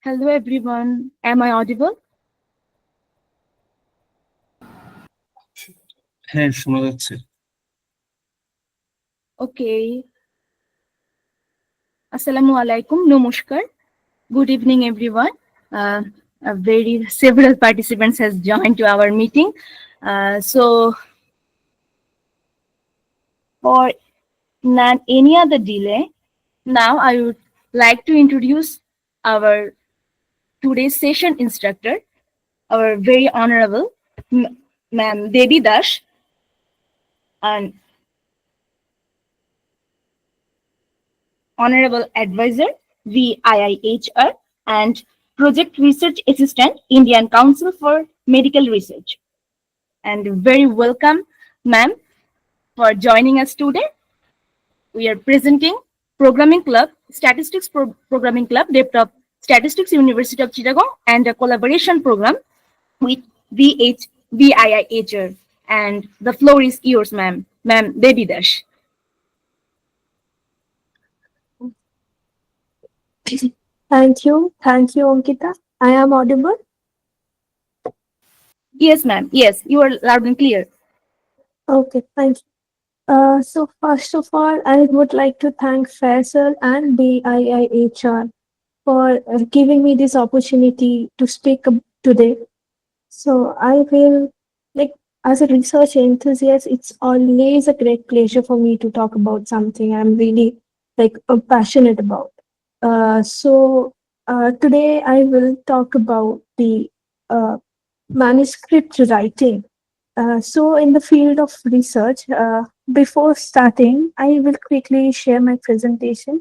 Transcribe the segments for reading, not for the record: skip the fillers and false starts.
Hello everyone. Am I audible? হ্যাঁ, শোনা যাচ্ছে। Okay. Assalamu alaikum. Namaskar. Good evening, everyone. Several participants has joined to our meeting. So, for not any other delay, now I would like to introduce our today's session instructor, our very honorable Ma'am Devi Dash, and Honorable Advisor, BIIHR, and Project Research Assistant, Indian Council for Medical Research. And very welcome, ma'am, for joining us today. We are presenting Programming Club, Statistics Programming Club, developed of Statistics University of Chittagong, and a collaboration program with BIIHR. And the floor is yours, ma'am. Ma'am Devi Dash. Thank you, Ankita. I am audible? Yes, ma'am. Yes, you are loud and clear. Okay, thank you. So first of all, I would like to thank FAISL and BIIHR for giving me this opportunity to speak today. So I will, as a research enthusiast, it's always a great pleasure for me to talk about something I'm really passionate about. Today I will talk about the manuscript writing. So in the field of research, before starting, I will quickly share my presentation.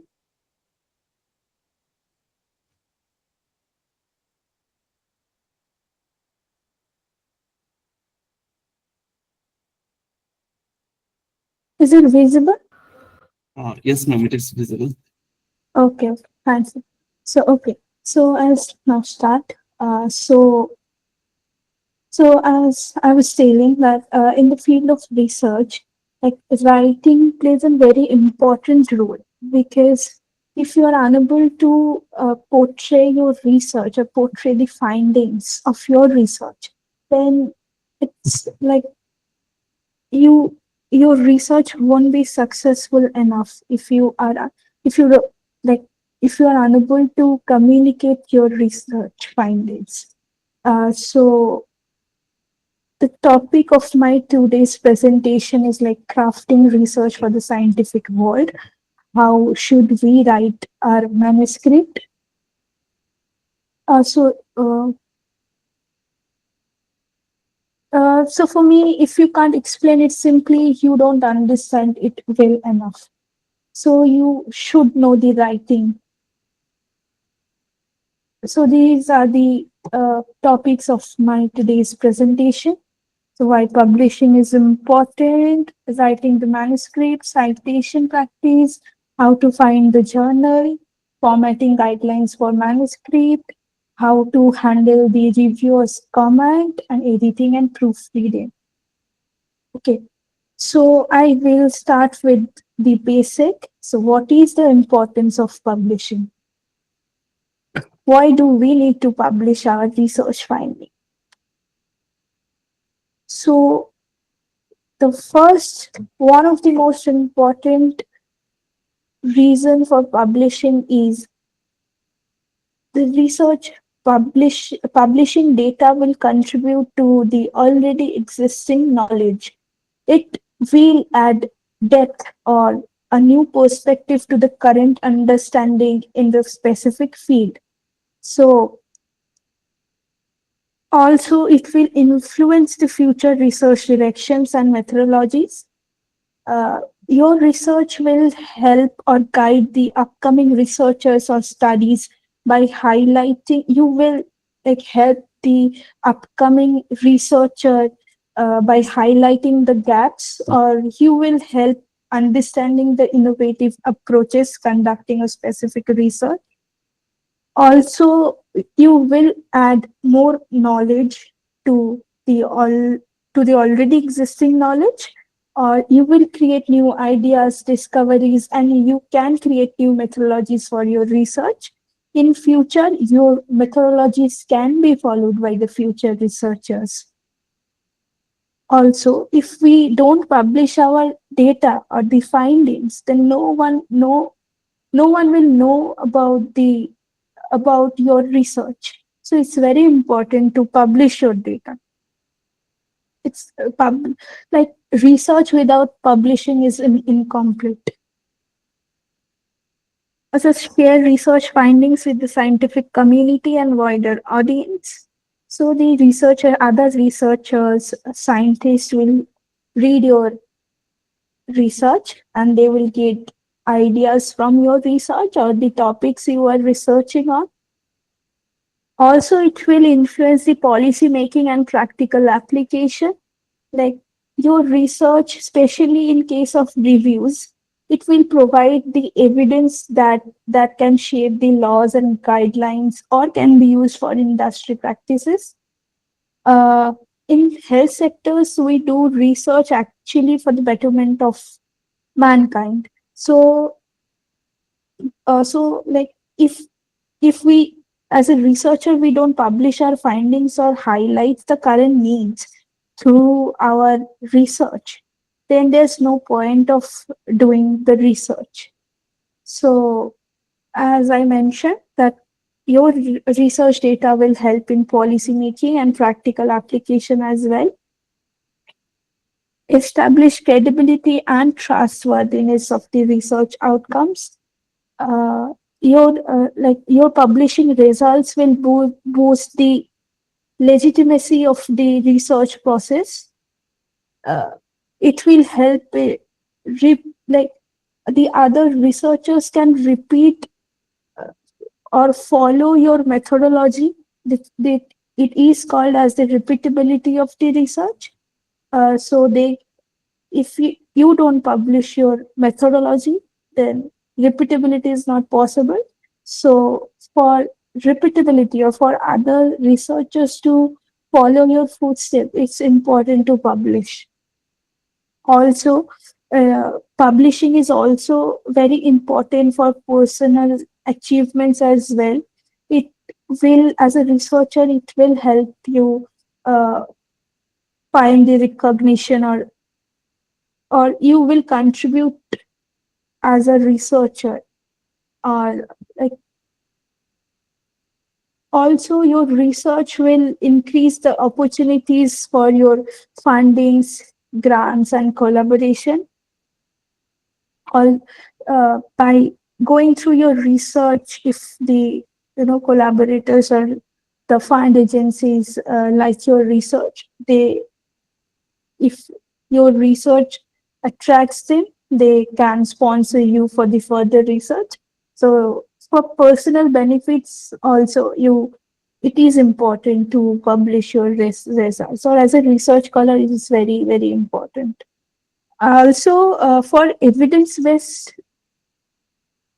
Is it visible? Yes, ma'am, it is visible. Okay, fancy. So I'll now start. So as I was saying that in the field of research, writing plays a very important role, because if you are unable to portray your research or portray the findings of your research, then it's like your research won't be successful enough if you are if you are unable to communicate your research findings. So the topic of my today's presentation is crafting research for the scientific world. How should we write our manuscript? So for me, if you can't explain it simply, you don't understand it well enough. So you should know the writing. So these are the topics of my today's presentation. So why publishing is important, writing the manuscript, citation practice, how to find the journal, formatting guidelines for manuscript, how to handle the reviewer's comment, and editing and proofreading. Okay, so I will start with the basic. So what is the importance of publishing? Why do we need to publish our research finding? So one of the most important reason for publishing is the research publishing data will contribute to the already existing knowledge. It will add depth or a new perspective to the current understanding in the specific field. So also it will influence the future research directions and methodologies. Your research will help or guide the upcoming researchers or studies by highlighting. You will help the upcoming researcher by highlighting the gaps, or you will help understanding the innovative approaches conducting a specific research. Also, you will add more knowledge to the already existing knowledge, or you will create new ideas, discoveries, and you can create new methodologies for your research. In future, your methodologies can be followed by the future researchers. Also, if we don't publish our data or the findings, then no one will know about your research. So it's very important to publish your data. It's like research without publishing is incomplete. Also, share research findings with the scientific community and wider audience. So the other researchers, scientists will read your research and they will get ideas from your research or the topics you are researching on. Also, it will influence the policy making and practical application. Like your research, especially in case of reviews, it will provide the evidence that can shape the laws and guidelines or can be used for industry practices. In health sectors, we do research actually for the betterment of mankind. So, like if we, as a researcher, we don't publish our findings or highlight the current needs through our research, then there's no point of doing the research. So, as I mentioned, that your research data will help in policy making and practical application as well. Establish credibility and trustworthiness of the research outcomes. Your publishing results will boost the legitimacy of the research process. It will help like the other researchers can repeat or follow your methodology. It is called as the repeatability of the research. So if you don't publish your methodology, then repeatability is not possible. So for repeatability or for other researchers to follow your footsteps, it's important to publish. Also, publishing is also very important for personal achievements as well. It will, as a researcher, it will help you find the recognition or you will contribute as a researcher, or like also your research will increase the opportunities for your fundings, grants and collaboration. All by going through your research, if the collaborators or the fund agencies like your research, if your research attracts them, they can sponsor you for the further research. So for personal benefits also, it is important to publish your results. So as a research scholar, it is very, very important. Also, for evidence-based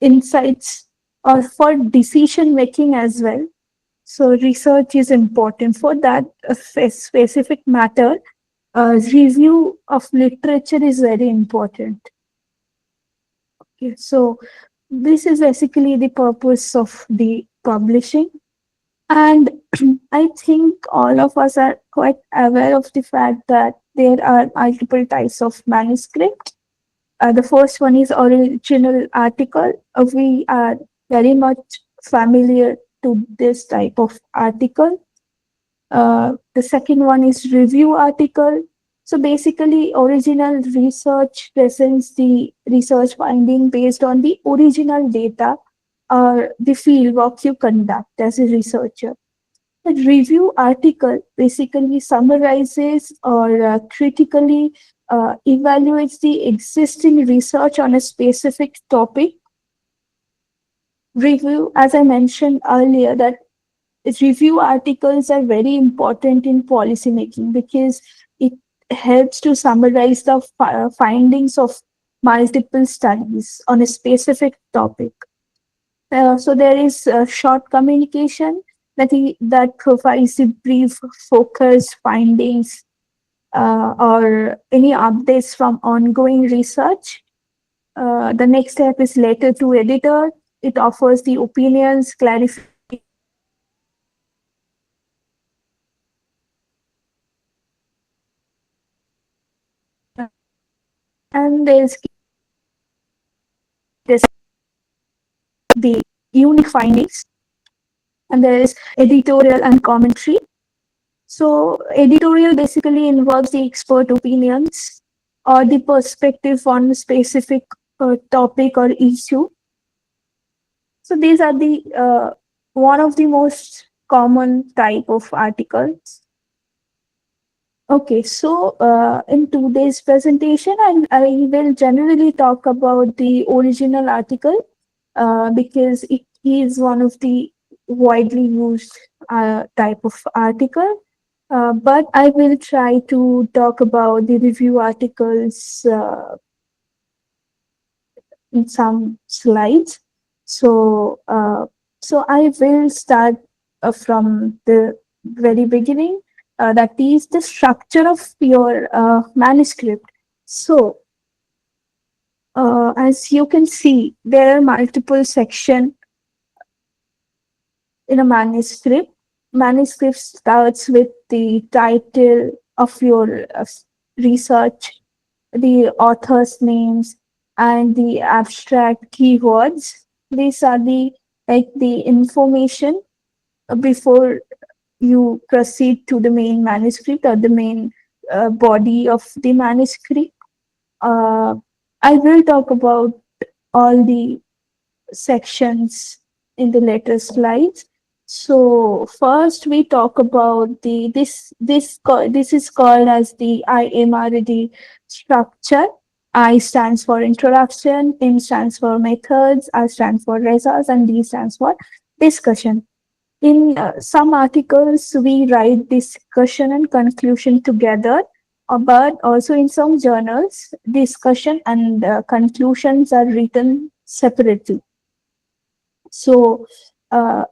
insights or for decision making as well. So research is important for that specific matter. Review of literature is very important. Okay, so this is basically the purpose of the publishing. And I think all of us are quite aware of the fact that there are multiple types of manuscript. The first one is original article. We are very much familiar to this type of article. The second one is review article. So basically, original research presents the research finding based on the original data or the field work you conduct as a researcher. The review article basically summarizes or critically evaluates the existing research on a specific topic. Review, as I mentioned earlier, that review articles are very important in policy making because it helps to summarize the findings of multiple studies on a specific topic. So there is short communication that provides the brief, focused findings or any updates from ongoing research. The next step is letter to editor. it offers the opinions, clarification, and there's the unique findings, and there is editorial and commentary. So editorial basically involves the expert opinions or the perspective on a specific topic or issue. So these are the one of the most common type of articles. Okay, so in today's presentation, I will generally talk about the original article because it is one of the widely used type of article. But I will try to talk about the review articles in some slides. So, so I will start from the very beginning. That is the structure of your manuscript. So, as you can see, there are multiple sections in a manuscript. Manuscript starts with the title of your research, the author's names, and the abstract keywords. These are the information before you proceed to the main manuscript or the main body of the manuscript. I will talk about all the sections in the later slides. So first we talk about this is called as the IMRD structure. I stands for introduction, M stands for methods, R stands for results, and D stands for discussion. In some articles, we write discussion and conclusion together, but also in some journals, discussion and conclusions are written separately. So,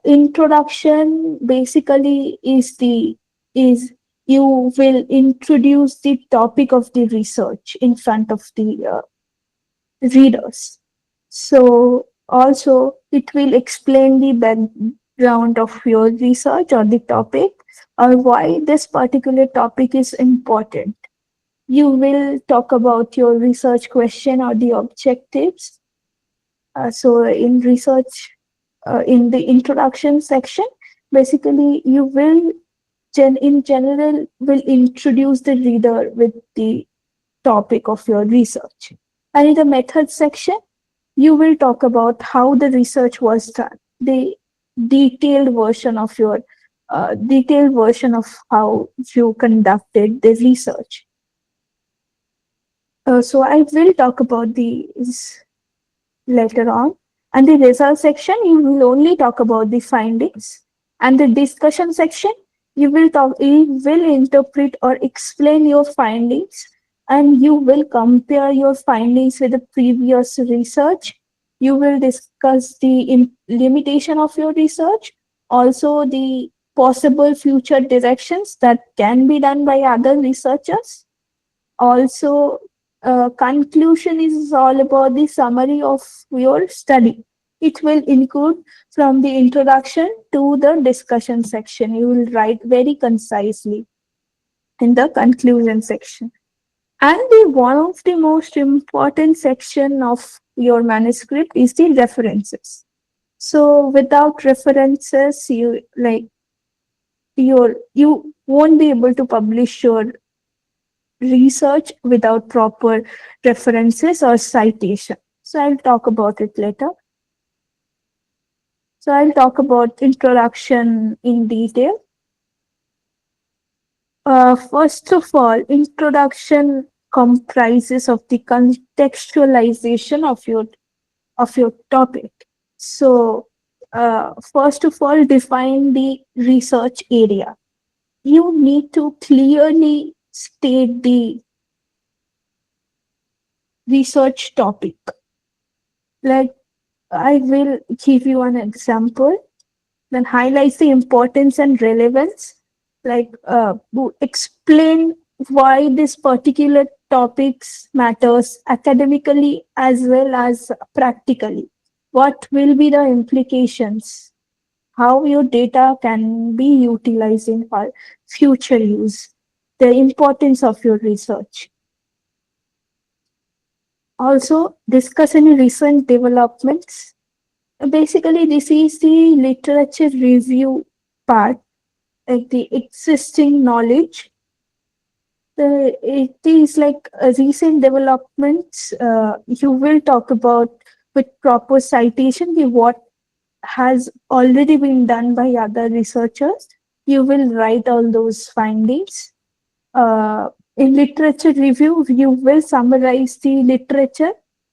introduction basically is you will introduce the topic of the research in front of the readers. So, also it will explain the background of your research or the topic or why this particular topic is important. You will talk about your research question or the objectives. So in research, in the introduction section, basically you will in general will introduce the reader with the topic of your research. And in the method section, you will talk about how the research was done, the detailed version of your how you conducted the research. So I will talk about these later on. And the result section, you will only talk about the findings. And the discussion section, you will interpret or explain your findings, and you will compare your findings with the previous research. You will discuss the limitation of your research, also the possible future directions that can be done by other researchers. Also, conclusion is all about the summary of your study. It will include from the introduction to the discussion section. You will write very concisely in the conclusion section. And one of the most important section of your manuscript is the references. So without references, you won't be able to publish your research without proper references or citation. So I'll talk about it later. So I'll talk about introduction in detail. First of all, introduction comprises of the contextualization of your topic. So first of all, define the research area. You need to clearly state the research topic. Like, I will give you an example, then highlights the importance and relevance, like explain why this particular topics matters academically as well as practically. what will be the implications, how your data can be utilized in future use, the importance of your research. Also, discuss any recent developments. Basically, this is the literature review part, like the existing knowledge. It is like recent developments. You will talk about with proper citation the what has already been done by other researchers. You will write all those findings. In literature review, you will summarize the literature.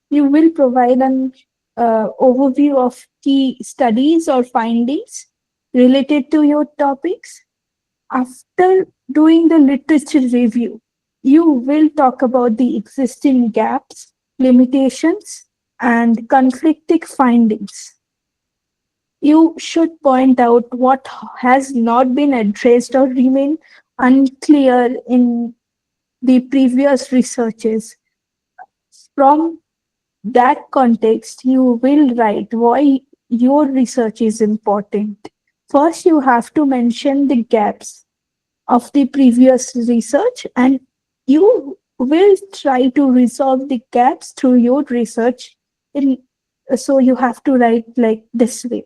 You will provide an overview of key studies or findings related to your topics. After doing the literature review, you will talk about the existing gaps, limitations, and conflicting findings. You should point out what has not been addressed or remain unclear in the previous researches. From that context, you will write why your research is important. First, you have to mention the gaps of the previous research, and you will try to resolve the gaps through your research. So you have to write like this way.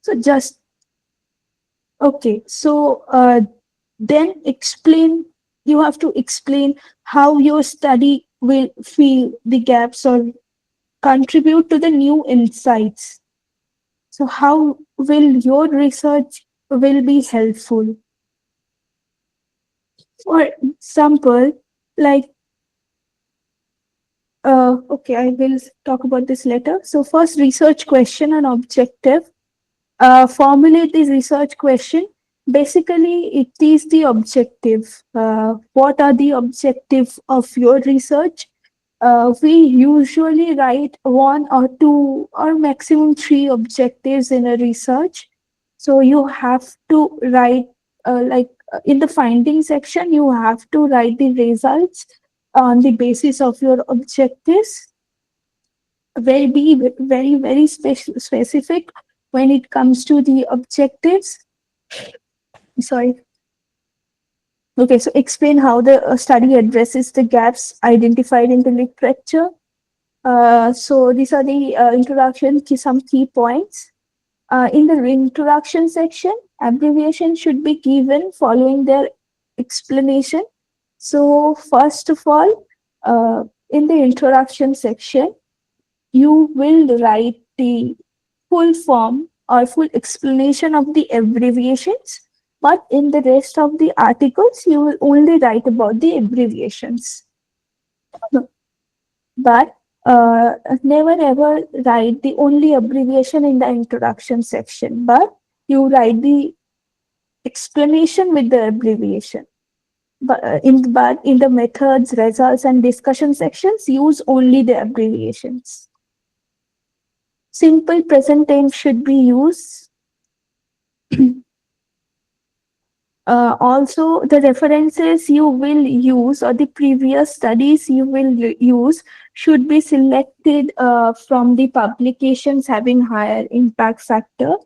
So just okay. So then explain. You have to explain how your study will fill the gaps or contribute to the new insights. So how will your research will be helpful? For example, like okay, I will talk about this later. So first, research question and objective. Formulate the research question. Basically, it is the objective. What are the objectives of your research? We usually write 1 or 2 or maximum 3 objectives in a research. So you have to write in the finding section, you have to write the results on the basis of your objectives. Be very specific when it comes to the objectives. Sorry. Okay, so explain how the study addresses the gaps identified in the literature. So these are the introduction to some key points. In the introduction section, abbreviation should be given following their explanation. So first of all, in the introduction section, you will write the full form or full explanation of the abbreviations, but in the rest of the articles, you will only write about the abbreviations. But never ever write the only abbreviation in the introduction section, but you write the explanation with the abbreviation. But in the methods, results, and discussion sections, use only the abbreviations. Simple present tense should be used. Also, the references you will use or the previous studies you will use should be selected from the publications having higher impact factor.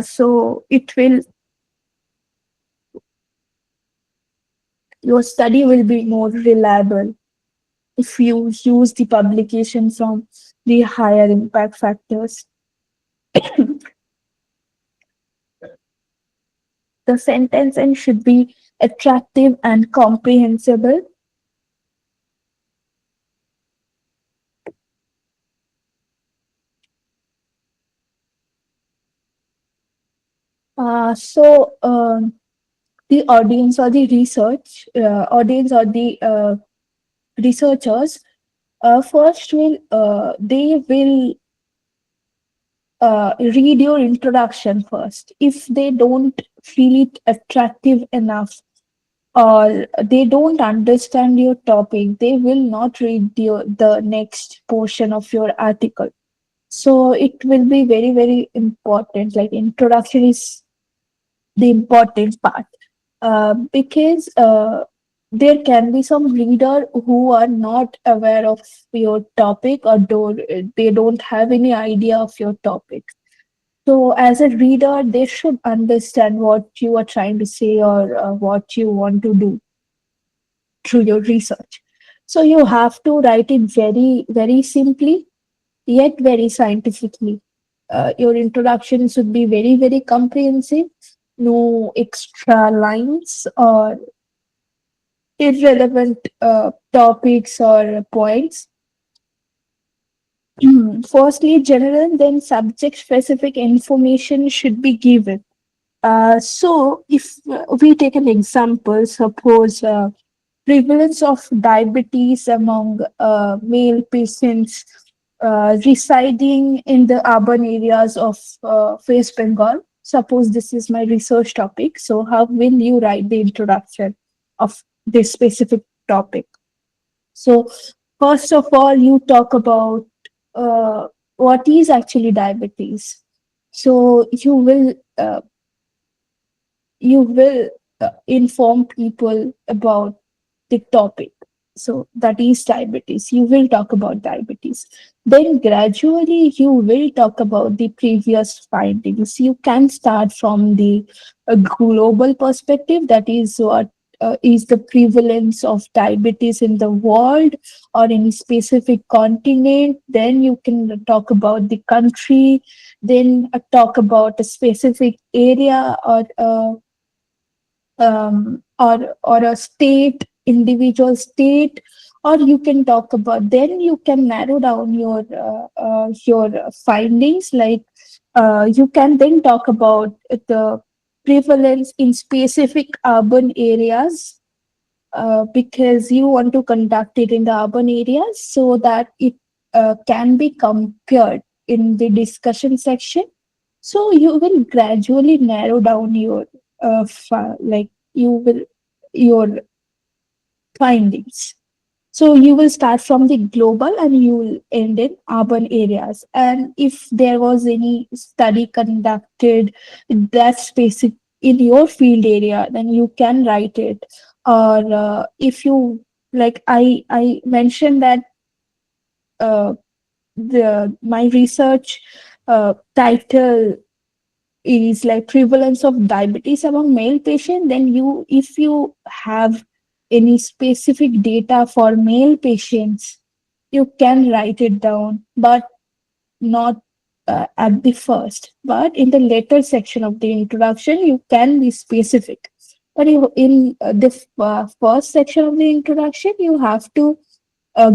So your study will be more reliable if you use the publications from the higher impact factors. The sentence end should be attractive and comprehensible. The audience or the researchers first they will read your introduction first. If they don't feel it attractive enough or they don't understand your topic, they will not read the next portion of your article. So it will be very important. Like introduction is the important part, because there can be some reader who are not aware of your topic, or they don't have any idea of your topic. So as a reader, they should understand what you are trying to say, or what you want to do through your research. So you have to write it very, very simply, yet very scientifically. Your introduction should be very, very comprehensive, no extra lines or irrelevant topics or points. Firstly, general, then subject specific information should be given. So, if we take an example, suppose prevalence of diabetes among male patients residing in the urban areas of West Bengal. Suppose this is my research topic. So, how will you write the introduction of this specific topic? So, first of all, you talk about what is actually diabetes. So, you will inform people about the topic. So that is diabetes. You will talk about diabetes. Then gradually you will talk about the previous findings. You can start from the global perspective. That is what is the prevalence of diabetes in the world or any specific continent. Then you can talk about the country. Then talk about a specific area, or a state, individual state, or you can talk about, then you can narrow down your findings, like you can then talk about the prevalence in specific urban areas, because you want to conduct it in the urban areas so that it can be compared in the discussion section. So you will gradually narrow down your your findings. So you will start from the global and you will end in urban areas. And if there was any study conducted that's specific in your field area, then you can write it. Or if you, like I mentioned that my research title is like prevalence of diabetes among male patients, then if you have any specific data for male patients, you can write it down, but not at the first. But in the later section of the introduction, you can be specific. But in the first section of the introduction, you have to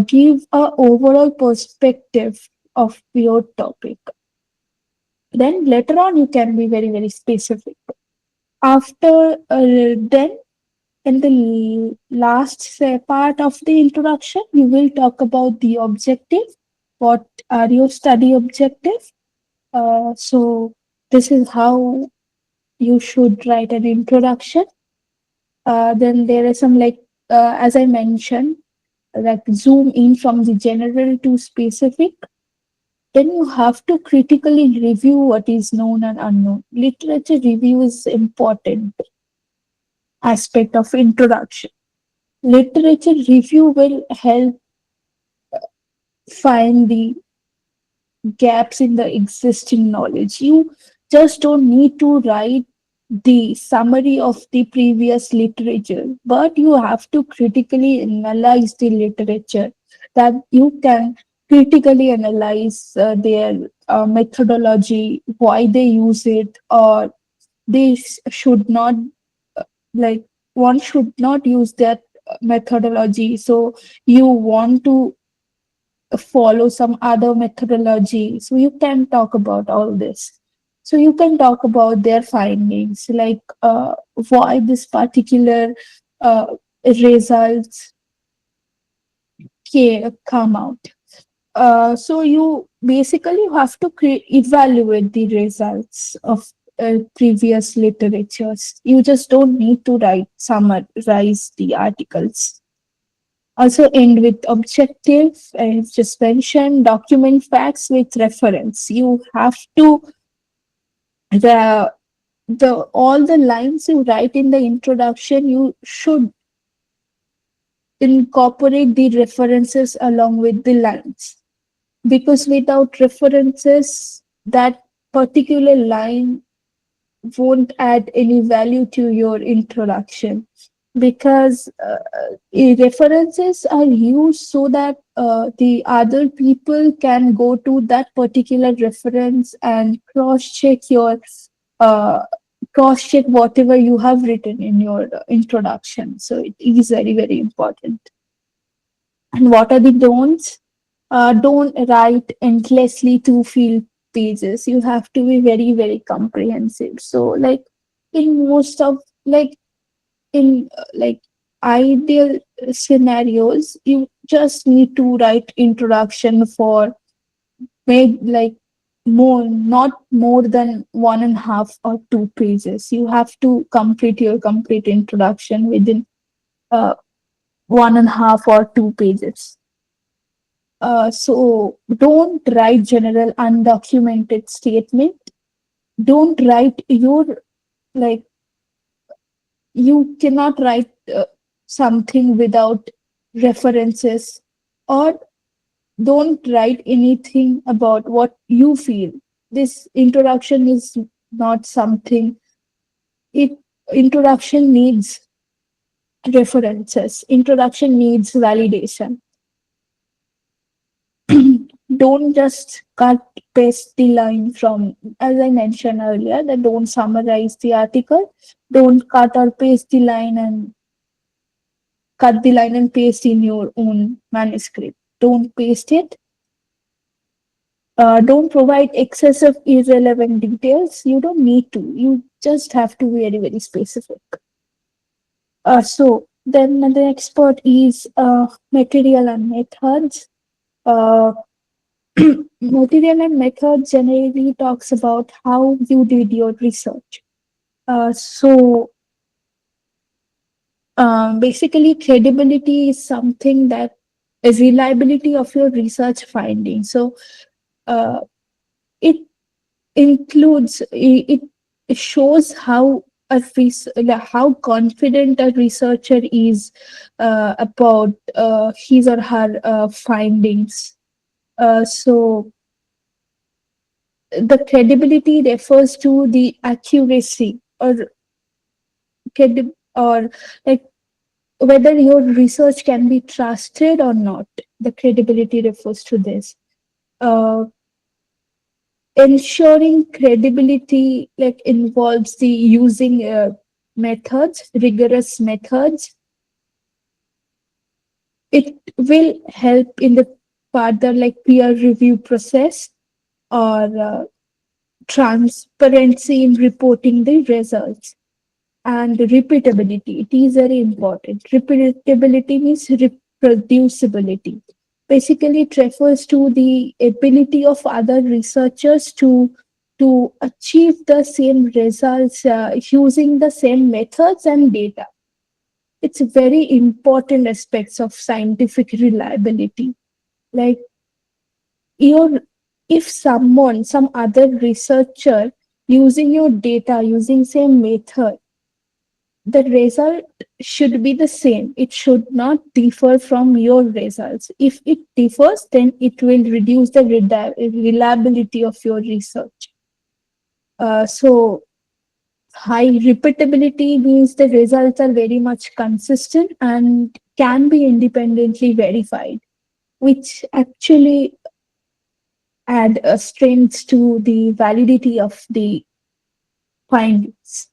give a overall perspective of your topic. Then later on, you can be very, very specific. After then, in the last part of the introduction, you will talk about the objective. What are your study objectives? So this is how you should write an introduction. Then there is some, like, as I mentioned, like zoom in from the general to specific. Then you have to critically review what is known and unknown. Literature review is important aspect of introduction. Literature review will help find the gaps in the existing knowledge. You just don't need to write the summary of the previous literature, but you have to critically analyze the literature, that you can critically analyze their methodology, why they use it, or they should not, like, one should not use that methodology. So you want to follow some other methodology. So you can talk about all this. So you can talk about their findings, like why this particular results come out. So you basically have to evaluate the results of previous literatures. You just don't need to summarize the articles. Also end with objective, as just mentioned, document facts with reference. You have to all the lines you write in the introduction, you should incorporate the references along with the lines, because without references, that particular line won't add any value to your introduction, because references are used so that the other people can go to that particular reference and uh, cross check whatever you have written in your introduction. So it is very, very important. And what are the don'ts? Don't write endlessly to fill pages. You have to be very, very comprehensive. So, like in most of like ideal scenarios, you just need to write introduction for like not more than 1.5 or 2 pages. You have to complete your complete introduction within 1.5 or 2 pages. So don't write general undocumented statement. Don't write your, like, you cannot write something without references, or don't write anything about what you feel. This introduction is not something, it introduction needs references. Introduction needs validation. Don't just cut paste the line from, as I mentioned earlier, that don't summarize the article. Don't cut or paste the line and cut the line and paste in your own manuscript. Don't paste it. Don't provide excessive irrelevant details. You don't need to. You just have to be very, very specific. So then the next part is material and methods. Uh, Material and methods generally talks about how you did your research. Basically, credibility is something that is reliability of your research findings. So uh, it includes, it shows how how confident a researcher is about his or her findings. So the credibility refers to the accuracy or like whether your research can be trusted or not. The credibility refers to this. Ensuring credibility like involves the using methods, rigorous methods. It will help in the further like peer review process, or transparency in reporting the results. And repeatability, it is very important. Repeatability means reproducibility. Basically, it refers to the ability of other researchers to achieve the same results using the same methods and data. It's very important aspects of scientific reliability. Like your, if some other researcher using your data, using same method, the result should be the same. It should not differ from your results. If it differs, then it will reduce the reliability of your research. So high repeatability means the results are very much consistent and can be independently verified, which actually add strength to the validity of the findings.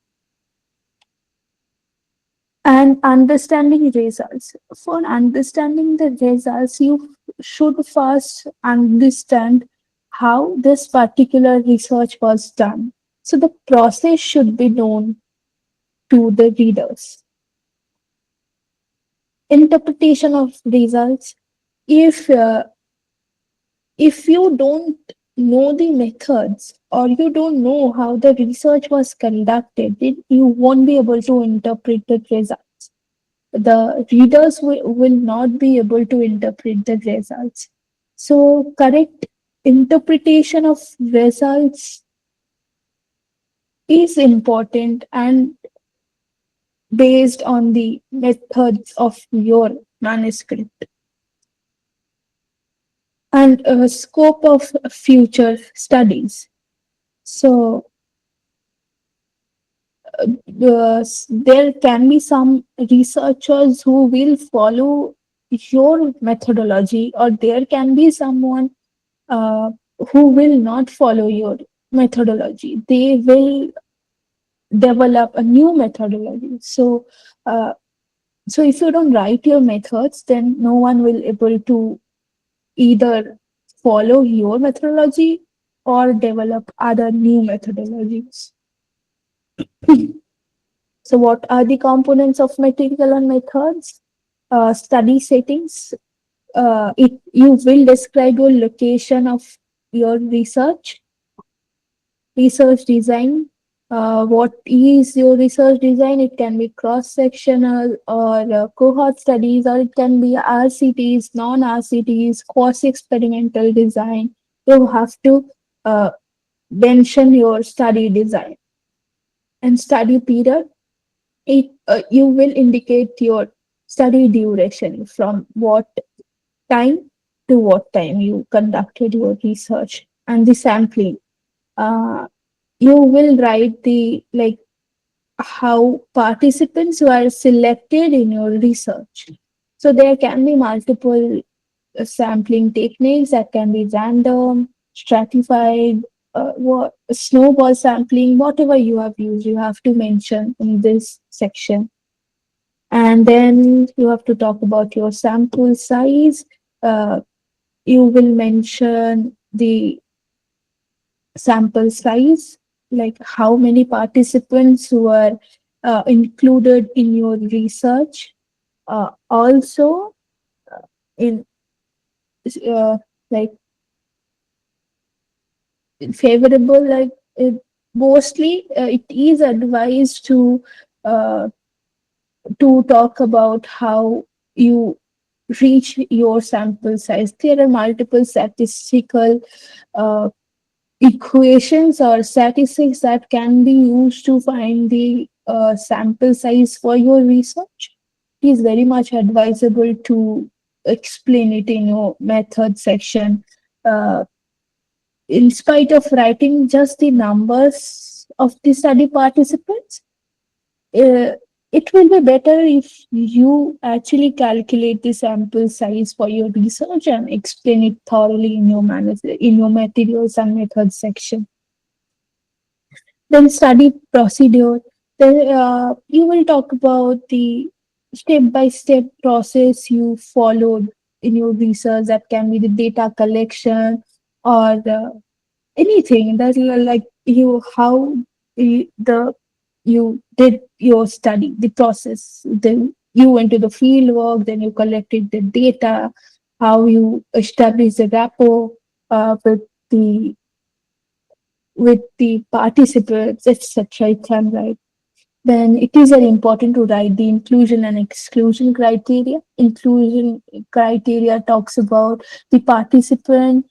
And understanding results. For understanding the results, you should first understand how this particular research was done. So the process should be known to the readers. Interpretation of results. If you don't know the methods, or you don't know how the research was conducted, then you won't be able to interpret the results. The readers will not be able to interpret the results. So correct interpretation of results is important and based on the methods of your manuscript and scope of future studies. So there can be some researchers who will follow your methodology, or there can be someone uh, who will not follow your methodology. They will develop a new methodology. Uh, so if you don't write your methods, then no one will able to either follow your methodology or develop other new methodologies. So what are the components of material and methods? Study settings. You will describe your location of your research design. What is your research design? It can be cross-sectional or cohort studies, or it can be RCTs, non-RCTs, quasi-experimental design. You have to mention your study design. And study period, you will indicate your study duration, from what time to what time you conducted your research, and the sampling. You will write the how participants were selected in your research. So there can be multiple sampling techniques that can be random, stratified, snowball sampling, whatever you have used, you have to mention in this section. And then you have to talk about your sample size. You will mention the sample size, like how many participants were included in your research. Also, in like favorable, mostly it is advised uh, to talk about how you reach your sample size. There are multiple statistical equations or statistics that can be used to find the sample size for your research. It is very much advisable to explain it in your method section. Uh, in spite of writing just the numbers of the study participants, uh, it will be better if you actually calculate the sample size for your research and explain it thoroughly in your materials and methods section. Then study procedure. Then you will talk about the step-by-step process you followed in your research. That can be the data collection or anything that like you how the you did your study, the process. Then you went to the field work, then you collected the data, how you established the rapport the with the participants, etc. Right? Then it is very important to write the inclusion and exclusion criteria. Inclusion criteria talks about the participant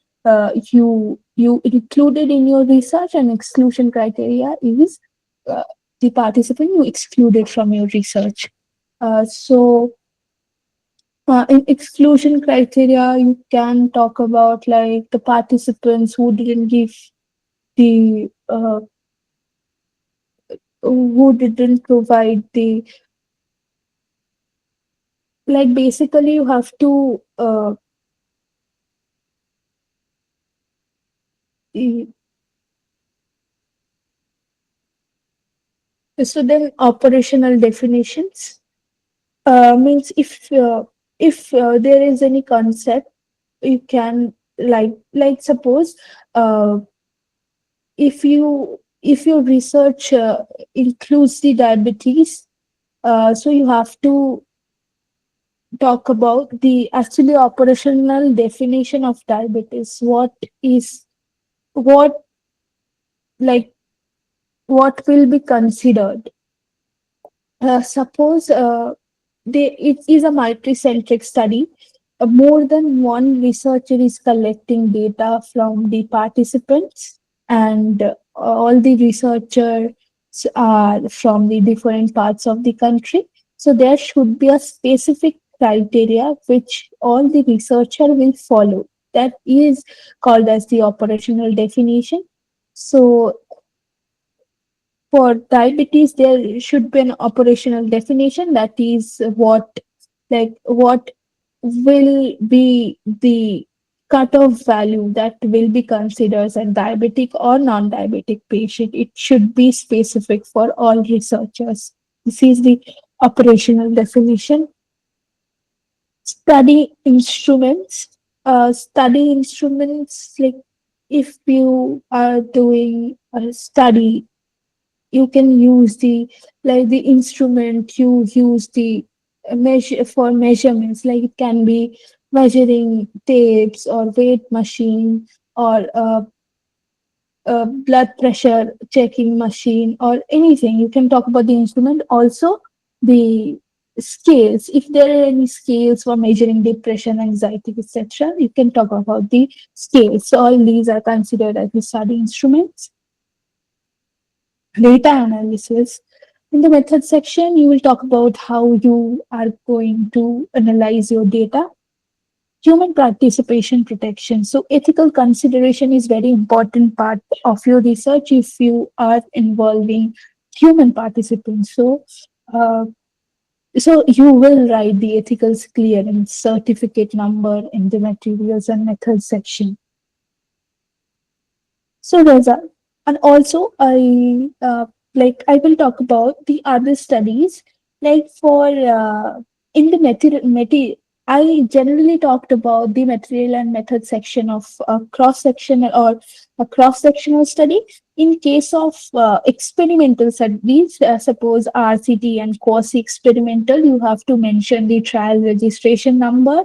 you included in your research, and exclusion criteria is uh, the participant you excluded from your research. In exclusion criteria, you can talk about like the participants who didn't give the who didn't provide the, like basically you have to so then operational definitions means if there is any concept, you can suppose uh, if your research includes the diabetes, so you have to talk about the actually operational definition of diabetes. What like what will be considered? Suppose it is a multi-centric study. More than one researcher is collecting data from the participants, and all the researcher are from the different parts of the country. So there should be a specific criteria which all the researcher will follow. That is called as the operational definition. So for diabetes, there should be an operational definition. That is what will be the cutoff value that will be considered as a diabetic or non-diabetic patient. It should be specific for all researchers. This is the operational definition. Study instruments. Study instruments, like if you are doing a study, you can use the instrument you use the measure for measurements, like it can be measuring tapes or weight machine or a blood pressure checking machine or anything. You can talk about the instrument. Also the scales, if there are any scales for measuring depression, anxiety, etc., you can talk about the scales. So all these are considered as the study instruments. Data analysis. In the method section, you will talk about how you are going to analyze your data. Human participation protection. So ethical consideration is very important part of your research if you are involving human participants. Uh, so you will write the ethical clearance certificate number in the materials and methods section. So result. And also I will talk about the other studies, like for in the material. I generally talked about the material and method section of a cross sectional or a cross sectional study. In case of experimental studies, suppose RCT and quasi experimental, you have to mention the trial registration number,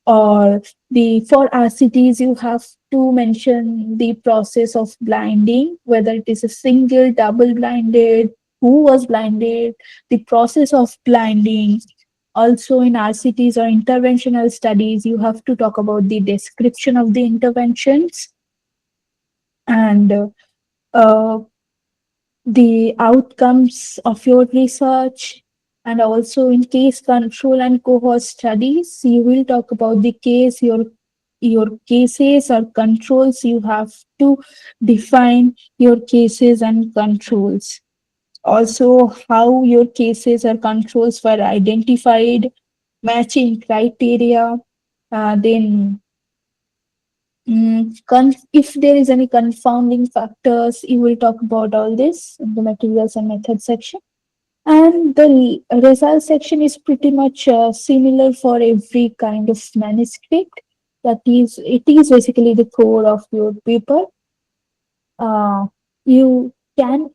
or the for RCTs you have to mention the process of blinding, whether it is a single, double blinded, who was blinded, the process of blinding. Also in RCTs or interventional studies, you have to talk about the description of the interventions and uh, the outcomes of your research. And also in case control and cohort studies, you will talk about the case, your cases or controls. You have to define your cases and controls. Also, how your cases or controls were identified, matching criteria, then if there is any confounding factors, you will talk about all this in the materials and methods section. And the result section is pretty much similar for every kind of manuscript. That is, it is basically the core of your paper. You can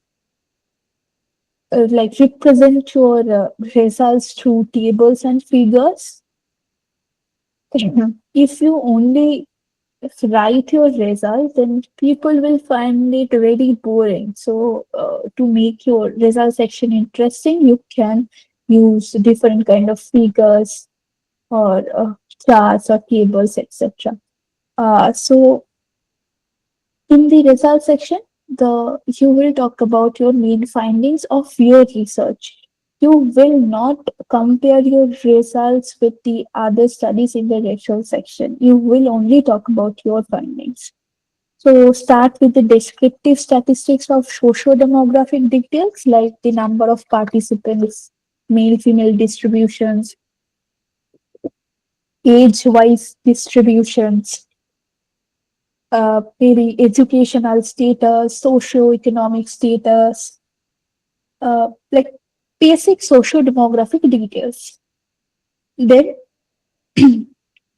represent your results through tables and figures. If you only write your result, then people will find it very boring. So to make your result section interesting, you can use different kind of figures or charts or tables, etc. So in the result section, you will talk about your main findings of your research. You will not compare your results with the other studies in the result section. You will only talk about your findings. So start with the descriptive statistics of socio-demographic details, like the number of participants, male-female distributions, age-wise distributions, maybe educational status, socio-economic status, like basic socio-demographic details. Then,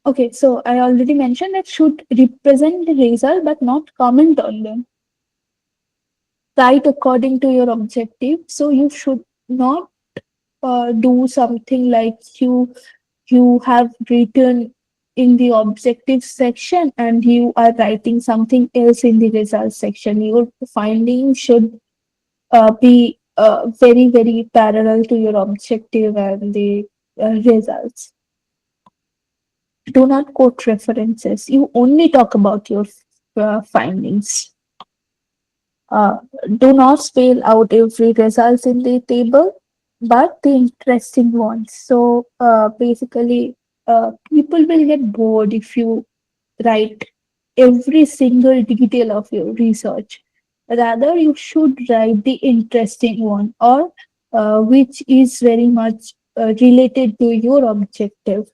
okay, so I already mentioned that should represent the result but not comment on them. Write according to your objective. So you should not do something like you have written in the objective section and you are writing something else in the results section. Your findings should be very, very parallel to your objective and the results. Do not quote references. You only talk about your findings. Uh, do not spell out every results in the table, but the interesting ones. So basically, people will get bored if you write every single detail of your research. Rather, you should write the interesting one, or which is very much related to your objective.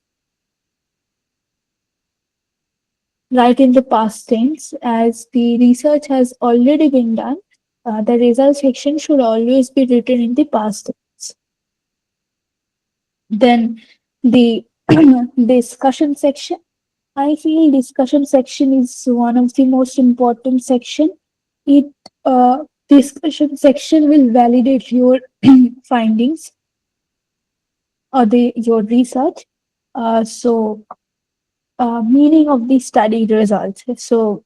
Write in the past tense, as the research has already been done. The result section should always be written in the past tense. Then the discussion section. I feel discussion section is one of the most important section. It discussion section will validate your findings or your research. Meaning of the study results. So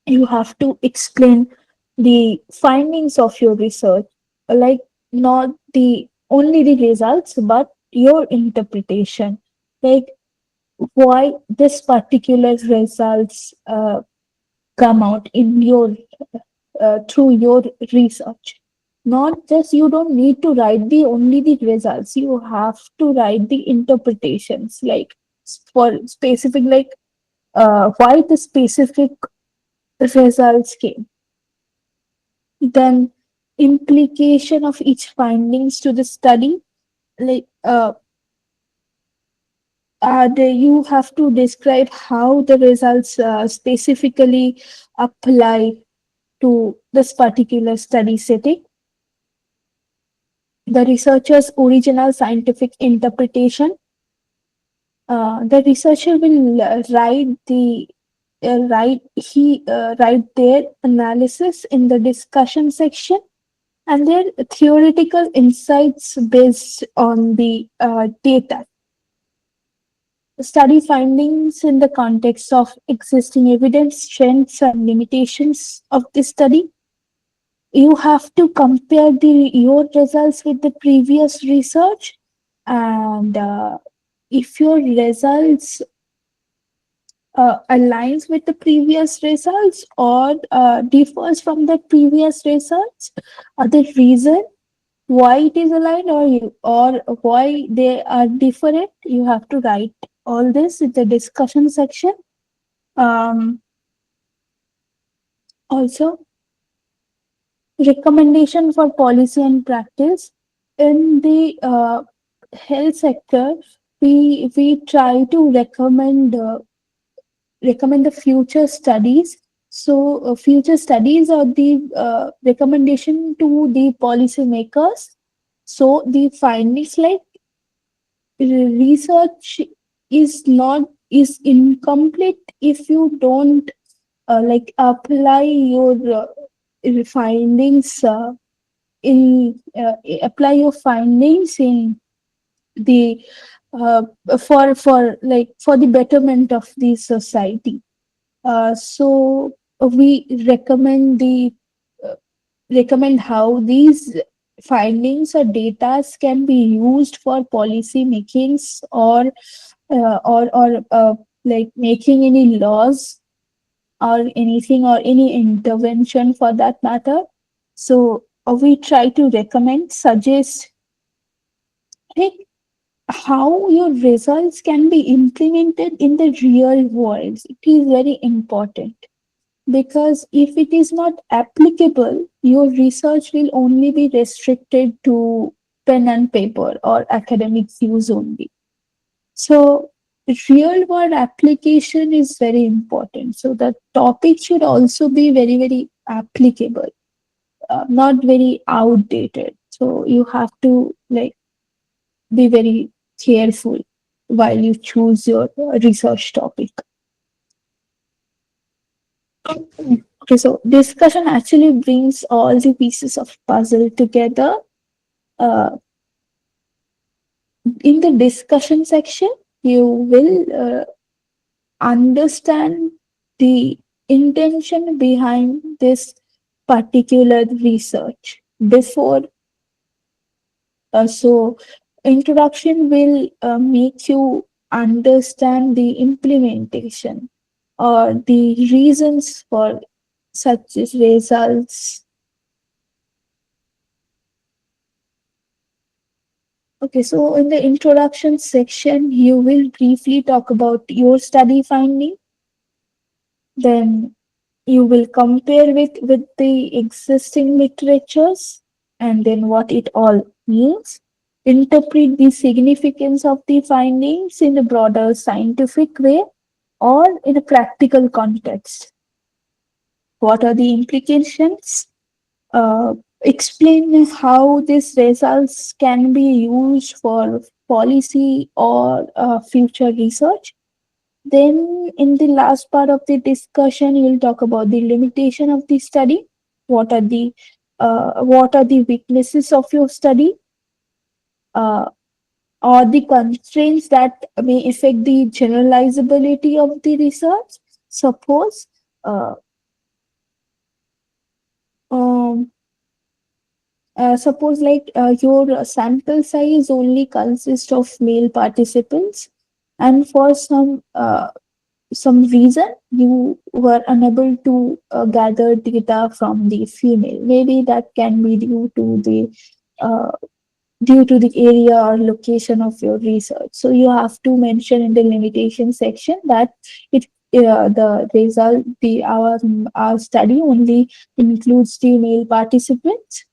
you have to explain the findings of your research, like not the only the results, but your interpretation, like why this particular results come out in your through your research. Not just, you don't need to write the only the results, you have to write the interpretations, like for specific, like why the specific results came. Then implication of each findings to the study, like you have to describe how the results specifically apply to this particular study setting. The researcher's original scientific interpretation. The researcher will write their analysis in the discussion section, and their theoretical insights based on the data. Study findings in the context of existing evidence, strengths, and limitations of the study. You have to compare your results with the previous research, and if your results aligns with the previous results or differs from the previous results, the reason why it is aligned, or why they are different, you have to write all this in the discussion section. Also, recommendation for policy and practice in the health sector. We try to recommend the future studies. So future studies are the recommendation to the policymakers. So the findings, like research is incomplete if you don't like apply your findings in apply your findings in the for the betterment of the society. So we recommend how these findings or data can be used for policy makings, or like making any laws or anything, or any intervention for that matter. So we try to suggest, like, how your results can be implemented in the real world. It is very important, because if it is not applicable, your research will only be restricted to pen and paper or academic use only. So real world application is very important. So the topic should also be very, very applicable, not very outdated. So you have to, like, be very careful while you choose your research topic. Okay, so discussion actually brings all the pieces of puzzle together. In the discussion section, you will understand the intention behind this particular research before. So introduction will make you understand the implementation. or the reasons for such results. Okay, so in the introduction section, you will briefly talk about your study finding. Then you will compare with the existing literatures and then what it all means. Interpret the significance of the findings in a broader scientific way or in a practical context. What are the implications? Explain how these results can be used for policy or future research. Then, in the last part of the discussion, you'll talk about the limitation of the study. What are the weaknesses of your study, uh, or the constraints that may affect the generalizability of the research. Suppose, uh, um, your sample size only consists of male participants, and for some reason you were unable to gather data from the female. Maybe that can be uh, due to the area or location of your research. So you have to mention in the limitation section that it the result the our study only includes the male participants.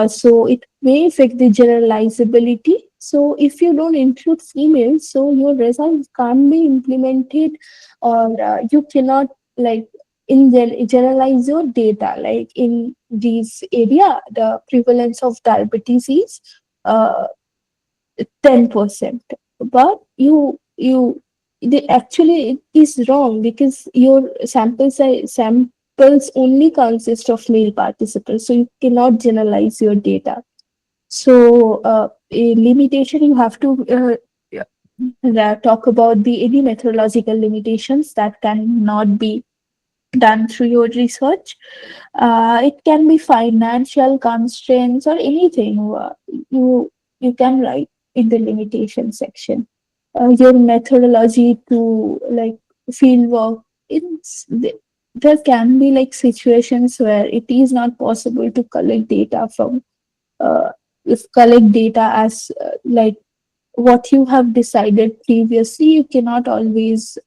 So it may affect the generalizability. So if you don't include females, so your result can't be implemented, or you cannot like generalize your data. Like in this area, the prevalence of diabetes uh, 10%, but actually it is wrong because your samples only consist of male participants, so you cannot generalize your data. So a limitation, you have to talk about the any methodological limitations that cannot be done through your research. It can be financial constraints or anything. You can write in the limitation section. Your methodology to like field work. There can be like situations where it is not possible to collect data from if collect data as like what you have decided previously. You cannot always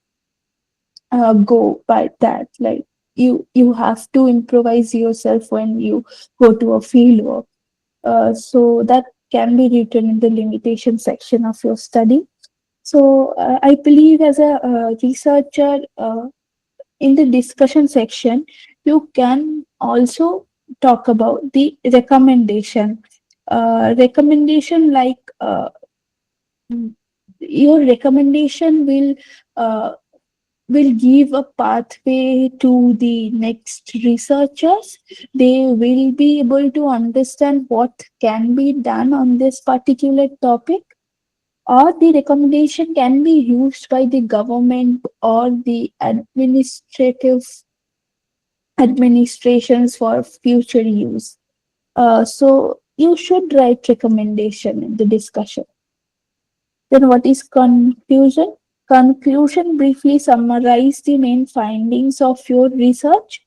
go by that. Like you have to improvise yourself when you go to a field work. So that can be written in the limitation section of your study. So I believe as a researcher, in the discussion section, you can also talk about the recommendation. Recommendation like your recommendation uh, will give a pathway to the next researchers. They will be able to understand what can be done on this particular topic, or the recommendation can be used by the government or the administrations for future use. So you should write recommendation in the discussion. Then what is conclusion? Conclusion briefly summarize the main findings of your research.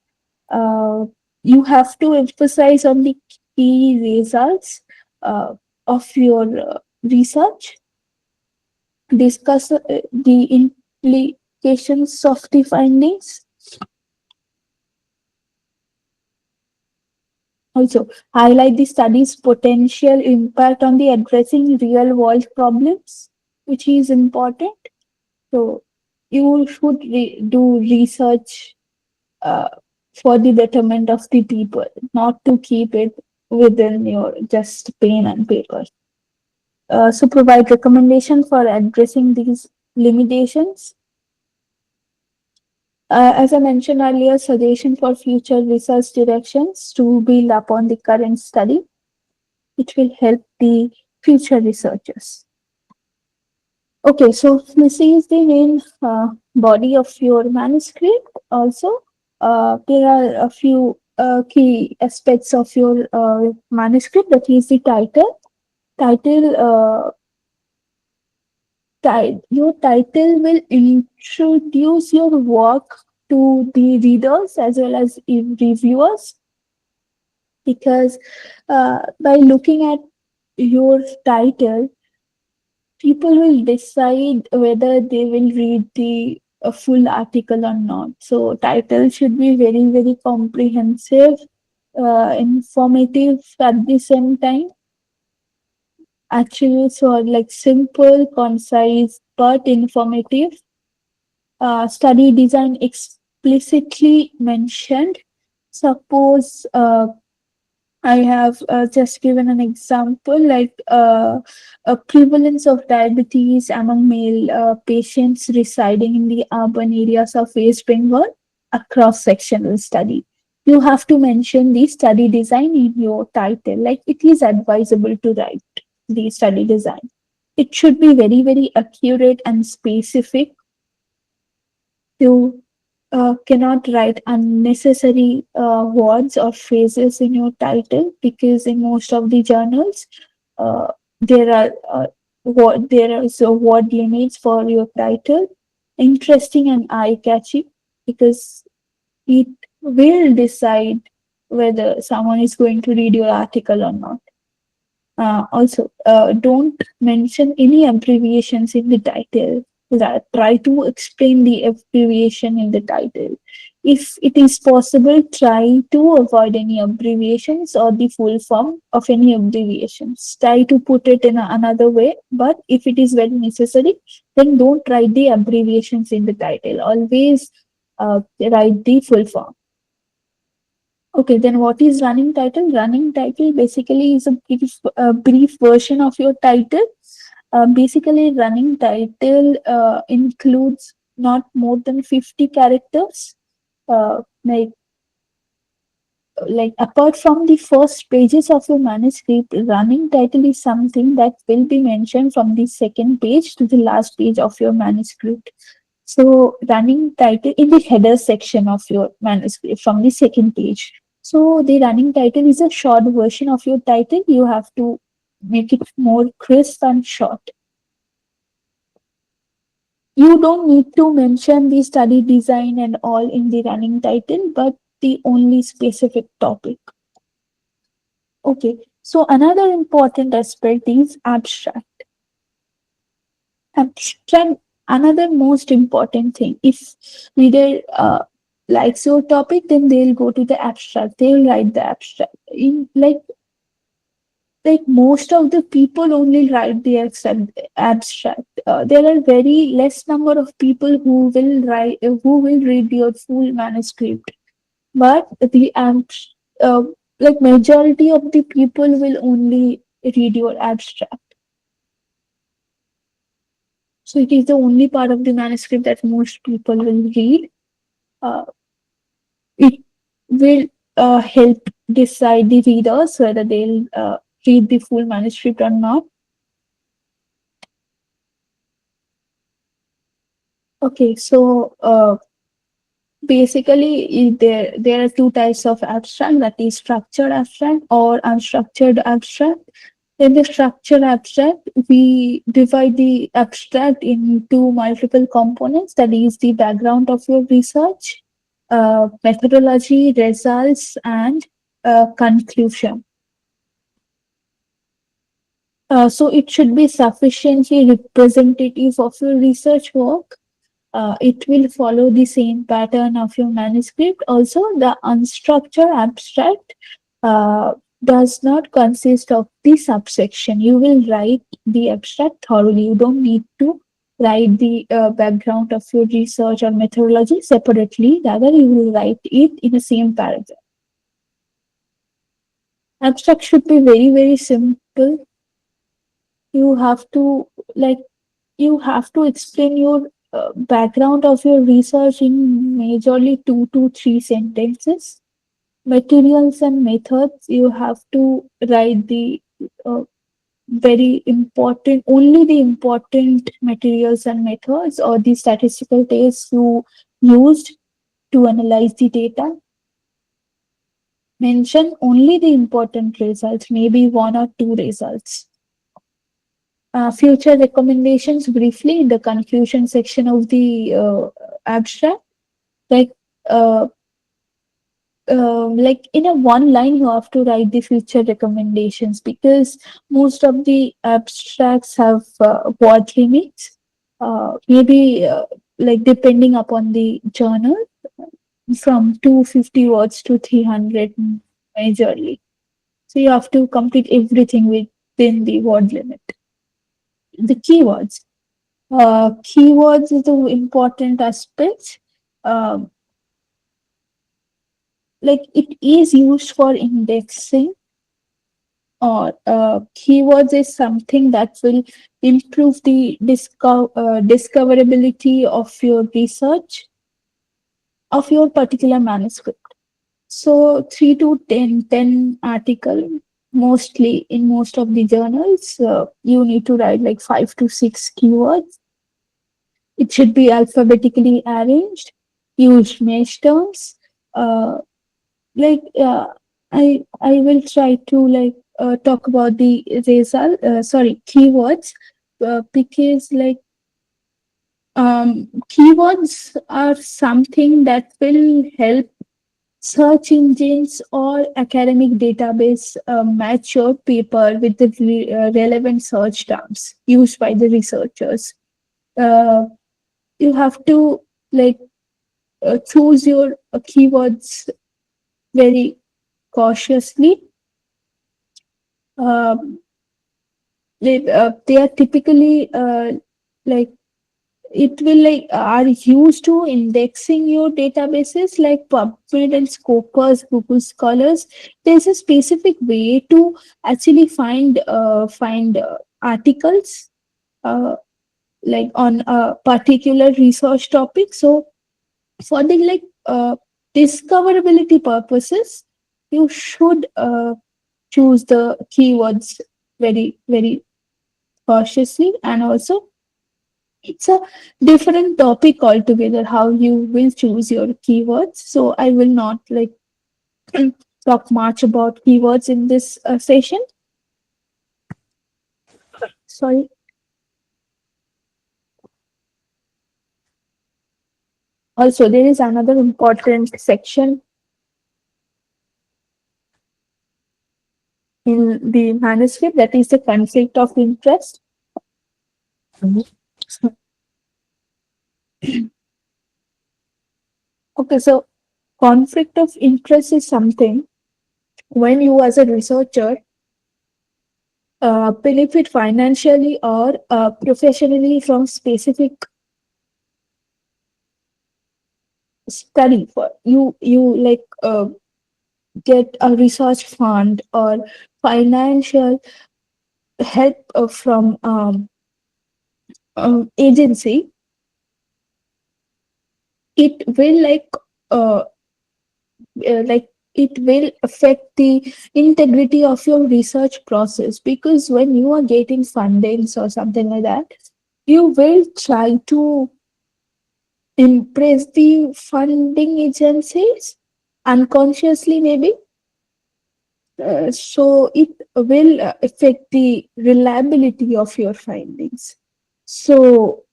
Uh, you have to emphasize on the key results of your research. Discuss the implications of the findings. Also, highlight the study's potential impact on the addressing real world problems, which is important. So, you should do research uh, for the betterment of the people, not to keep it within your just pen and paper. So, provide recommendation for addressing these limitations. As I mentioned earlier, suggestion for future research directions to build upon the current study. It will help the future researchers. Okay, so this is the main body of your manuscript. Also, there are a few key aspects of your manuscript. That is the title. Your title will introduce your work to the readers as well as reviewers, because by looking at your title, people will decide whether they will read the full article or not. So title should be very, very comprehensive, informative at the same time. Attributes are like simple, concise, but informative. Study design explicitly mentioned. Suppose I have just given an example, like a prevalence of diabetes among male patients residing in the urban areas of West Bengal, a cross-sectional study. You have to mention the study design in your title, like it is advisable to write the study design. It should be very, very accurate and specific. You cannot write unnecessary words or phrases in your title, because in most of the journals there are there is a word limits for your title. Interesting and eye-catching, because it will decide whether someone is going to read your article or not. Also, don't mention any abbreviations in the title. Try to explain the abbreviation in the title. If it is possible, try to avoid any abbreviations or the full form of any abbreviations. Try to put it in another way, but if it is very necessary, then don't write the abbreviations in the title. Always write the full form. Okay, then what is running title? Running title basically is a brief version of your title. Basically, running title includes not more than 50 characters. Uh, like, apart from the first pages of your manuscript, running title is something that will be mentioned from the second page to the last page of your manuscript. So running title in the header section of your manuscript from the second page. So the running title is a short version of your title. You have to make it more crisp and short. You don't need to mention the study design and all in the running title, but the only specific topic. Okay, so another important aspect is abstract. Abstract, another most important thing. If reader likes your topic, then they'll go to the abstract. They'll write the abstract. In like most of the people only write the abstract. There are very less number of people who will read your full manuscript. But the like majority of the people will only read your abstract. So it is the only part of the manuscript that most people will read. It will help decide the readers whether they'll read the full manuscript or not. Okay, so basically there are two types of abstract, that is structured abstract or unstructured abstract. In the structured abstract, we divide the abstract into multiple components, that is the background of your research, methodology, results, and conclusion. So it should be sufficiently representative of your research work. It will follow the same pattern of your manuscript. Also, the unstructured abstract does not consist of the subsection. You will write the abstract thoroughly. You don't need to write the background of your research or methodology separately. Rather, you will write it in the same paragraph. Abstract should be very, very simple. You have to explain your background of your research in majorly 2 to 3 sentences. Materials and methods, you have to write the very important, only the important materials and methods or the statistical tests you used to analyze the data. Mention only the important results, maybe 1 or 2 results. Future recommendations briefly in the conclusion section of the abstract. Like like in a one line you have to write the future recommendations, because most of the abstracts have word limits, maybe like depending upon the journal, from 250 words to 300 majorly. So you have to complete everything within the word limit. The keywords is the important aspect. Um, like it is used for indexing, or keywords is something that will improve the discoverability of your research, of your particular manuscript. So 3 to 10 article, mostly in most of the journals, you need to write like 5 to 6 keywords. It should be alphabetically arranged, use mesh terms. Like I will try to like talk about the keywords, because like keywords are something that will help search engines or academic database match your paper with the relevant search terms used by the researchers. Uh, you have to like choose your keywords very cautiously. Um, they are typically like it will like are used to indexing your databases like PubMed and Scopus, Google Scholars. There's a specific way to actually find articles like on a particular research topic. So for the like discoverability purposes, you should choose the keywords very cautiously, and also it's a different topic altogether how you will choose your keywords. So I will not like talk much about keywords in this session. Sorry. Also, there is another important section in the manuscript, that is the conflict of interest. Okay, so conflict of interest is something when you as a researcher benefit financially or professionally from specific study. For you like get a research fund or financial help from agency, it will like it will affect the integrity of your research process, because when you are getting fundings or something like that, you will try to impress the funding agencies unconsciously maybe. So it will affect the reliability of your findings. So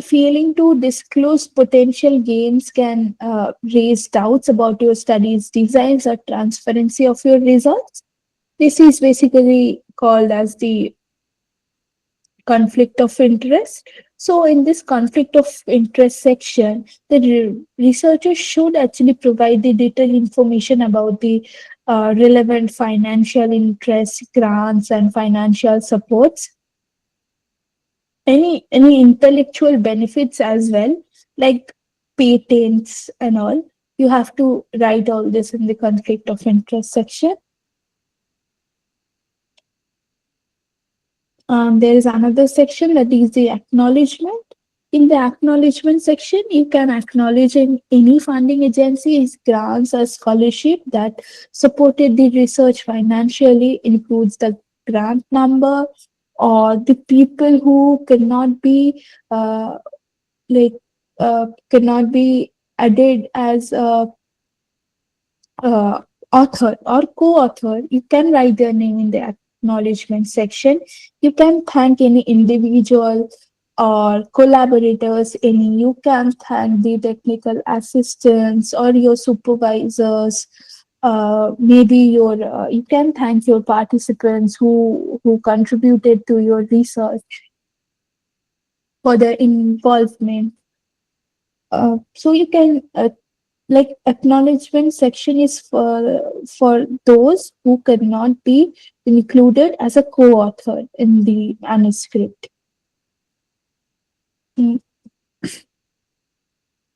failing to disclose potential gains can raise doubts about your study's designs or transparency of your results. This is basically called as the conflict of interest. So in this conflict of interest section, the researchers should actually provide the detailed information about the relevant financial interests, grants, and financial supports. Any intellectual benefits as well, like patents and all. You have to write all this in the conflict of interest section. There is another section, that is the acknowledgement. In the acknowledgement section, you can acknowledge in any funding agency's grants or scholarship that supported the research financially, includes the grant number, or the people who cannot be like cannot be added as a author or co-author. You can write their name in the acknowledgement section. You can thank any individual or collaborators, any, you can thank the technical assistants or your supervisors. Maybe you can thank your participants who contributed to your research for their involvement. So you can like acknowledgement section is for those who cannot be included as a co-author in the manuscript. Mm,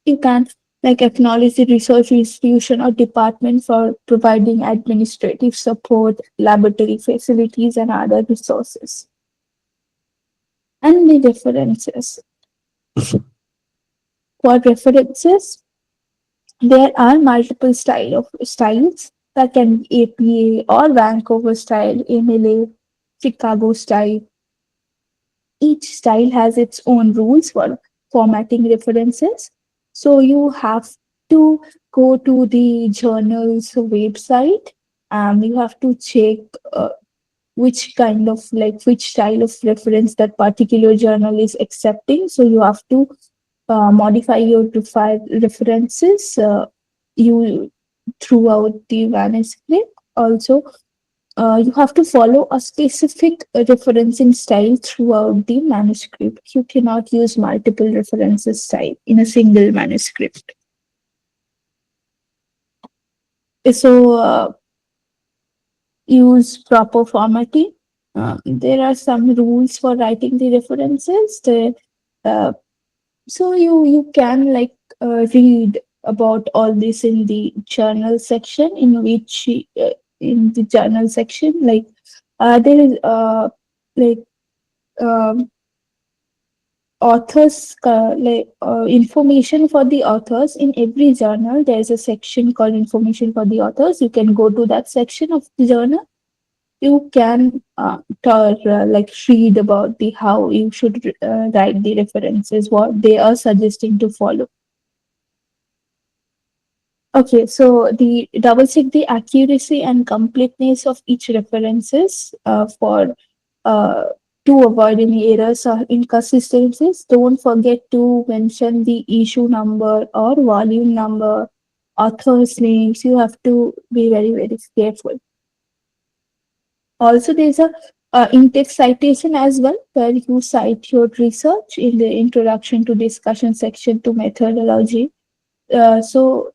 You can like acknowledge the research institution or department for providing administrative support, laboratory facilities, and other resources. And the references. For references, there are multiple styles that can be APA or Vancouver style, MLA, Chicago style. Each style has its own rules for formatting references. So you have to go to the journal's website and you have to check which kind of which style of reference that particular journal is accepting. So you have to modify your profile references you throughout the manuscript. Also, you have to follow a specific referencing style throughout the manuscript. You cannot use multiple references style in a single manuscript. So, use proper formatting. There are some rules for writing the references. So you can read about all this in the journal section, in which in the journal section there is like um, authors information for the authors. In every journal there is a section called information for the authors. You can go to that section of the journal. You can read about the how you should write the references, what they are suggesting to follow. Okay, so the double check the accuracy and completeness of each references for to avoid any errors or inconsistencies. Don't forget to mention the issue number or volume number, author's names. You have to be very, very careful. Also, there's a in-text citation as well, where you cite your research in the introduction to discussion section to methodology. So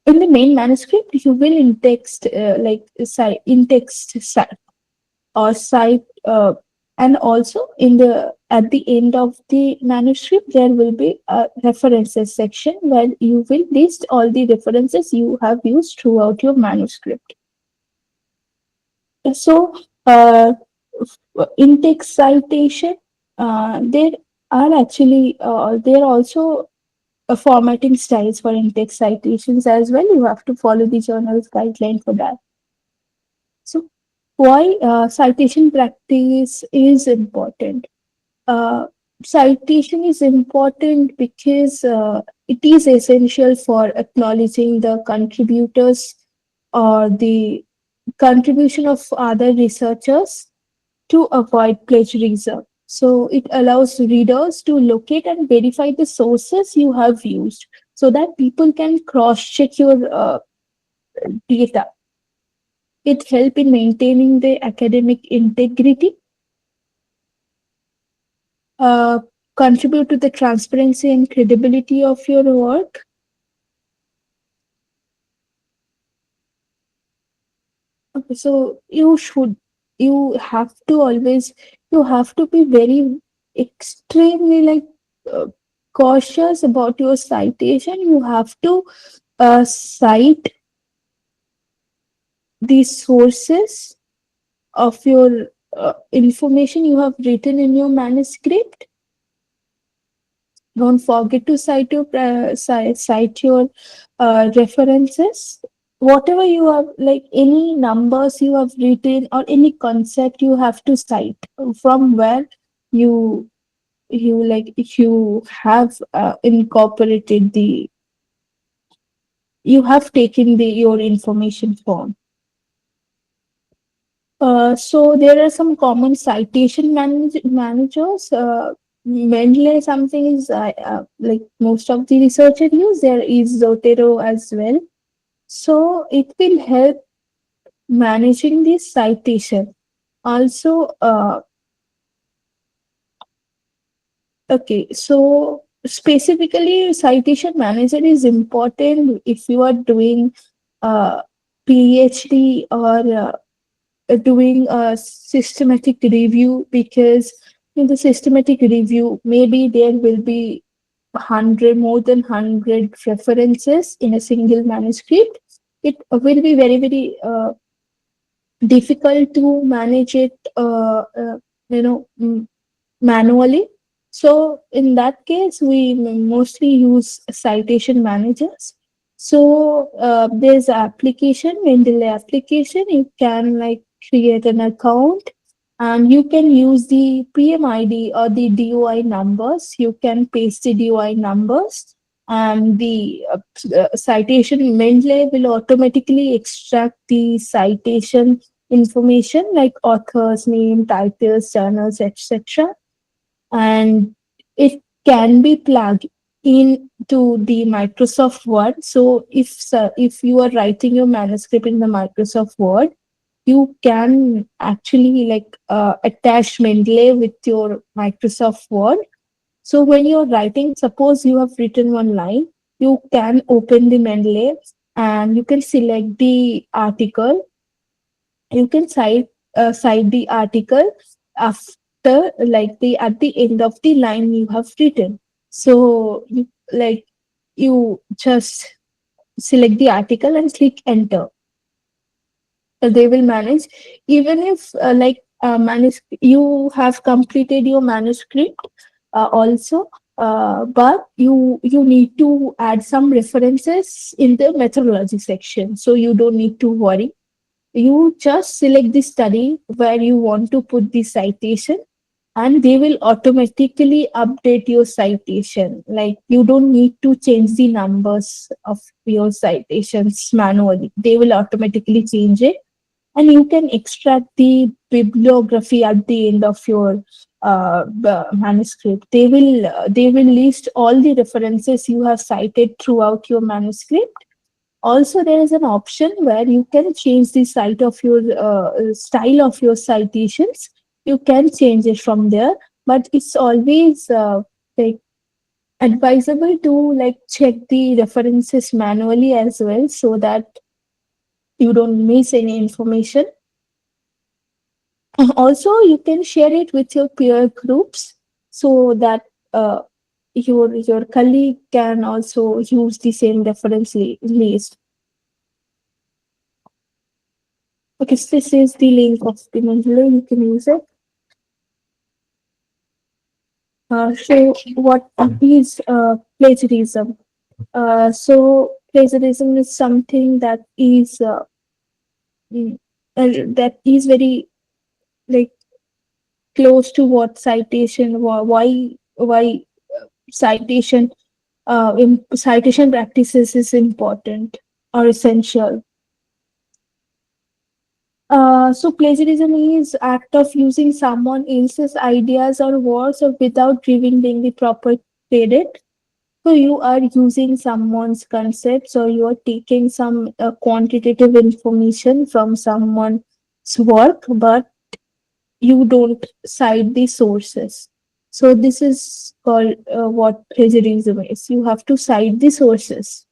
in the main manuscript, you will in-text cite or cite, and also at the end of the manuscript, there will be a references section where you will list all the references you have used throughout your manuscript. So, in-text citation, there are actually there are also formatting styles for in-text citations as well. You have to follow the journal's guideline for that. So, why citation practice is important? Citation is important because it is essential for acknowledging the contributors or the contribution of other researchers to avoid plagiarism. So it allows readers to locate and verify the sources you have used so that people can cross-check your data. It helps in maintaining the academic integrity, contribute to the transparency and credibility of your work. Okay, so you have to be very extremely cautious about your citation. You have to cite the sources of your information you have written in your manuscript. Don't forget to cite your references. Whatever you have, like any numbers you have written or any concept you have to cite from where you if you have incorporated you have taken your information from. So there are some common citation managers. Mendeley something is like most of the researchers use. There is Zotero as well. So it will help managing the citation. Also, okay, so specifically, citation manager is important if you are doing uh, PhD or doing a systematic review, because in the systematic review, maybe there will be 100, more than 100 references in a single manuscript. It will be very, very difficult to manage it, manually. So in that case, we mostly use citation managers. So there's application, Mendeley application. You can like create an account, and you can use the PMID or the DOI numbers. You can paste the DOI numbers, and the citation Mendeley will automatically extract the citation information like author's name, titles, journals, etc. And it can be plugged into the Microsoft Word. So if you are writing your manuscript in the Microsoft Word, you can actually like attach Mendeley with your Microsoft Word. So when you're writing, suppose you have written one line, you can open the Mendeley and you can select the article. You can cite the article after, like, the at the end of the line you have written. So you just select the article and click enter. They will manage, even if you have completed your manuscript also, but you need to add some references in the methodology section, so you don't need to worry. You just select the study where you want to put the citation, and they will automatically update your citation. Like, you don't need to change the numbers of your citations manually. They will automatically change it, and you can extract the bibliography at the end of your manuscript. They will list all the references you have cited throughout your manuscript. Also, there is an option where you can change the style of your citations. You can change it from there, but it's always like advisable to like check the references manually as well, so that you don't miss any information. Also, you can share it with your peer groups, so that your colleague can also use the same reference list. Okay, so this is the link of the Mendeley. You can use it. So what is plagiarism? So plagiarism is something mm, that is very like close to what citation. Why citation citation practices is important or essential. So plagiarism is act of using someone else's ideas or words or without revealing the proper credit. So you are using someone's concepts, or you are taking some quantitative information from someone's work, but you don't cite the sources. So this is called what plagiarism is. You have to cite the sources.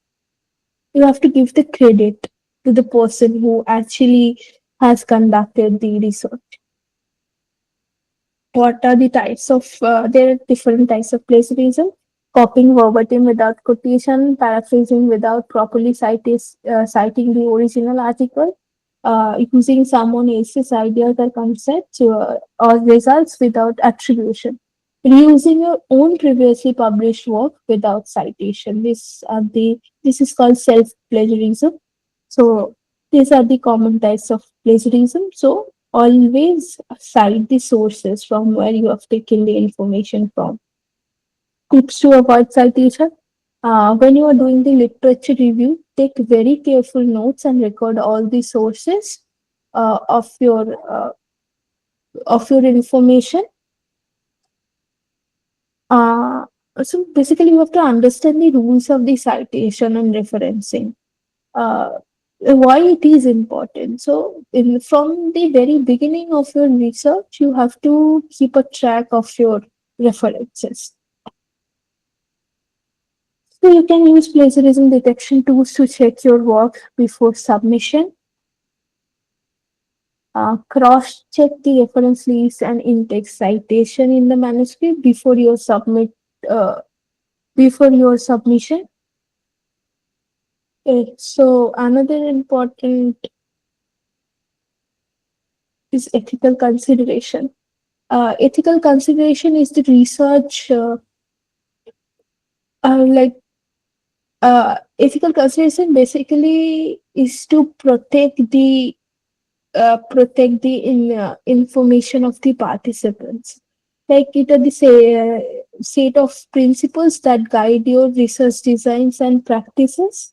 You have to give the credit to the person who actually has conducted the research. What are the types of, there are different types of plagiarism: copying verbatim without quotation, paraphrasing without properly citing the original article, using someone else's ideas or concepts or results without attribution, reusing your own previously published work without citation. This is called self plagiarism. So these are the common types of plagiarism. So always cite the sources from where you have taken the information from. Tips to avoid citation. When you are doing the literature review, take very careful notes and record all the sources uh, of your uh, of your information. Uh, so basically, you have to understand the rules of the citation and referencing. Uh, why it is important. So, from the very beginning of your research, you have to keep a track of your references. So, you can use plagiarism detection tools to check your work before submission. Cross-check the reference list and in-text citation in the manuscript uh, before your submission. Okay, so another important is ethical consideration. Ethical consideration is the research, like ethical consideration basically is to protect the information of the participants. Like it are the set of principles that guide your research designs and practices.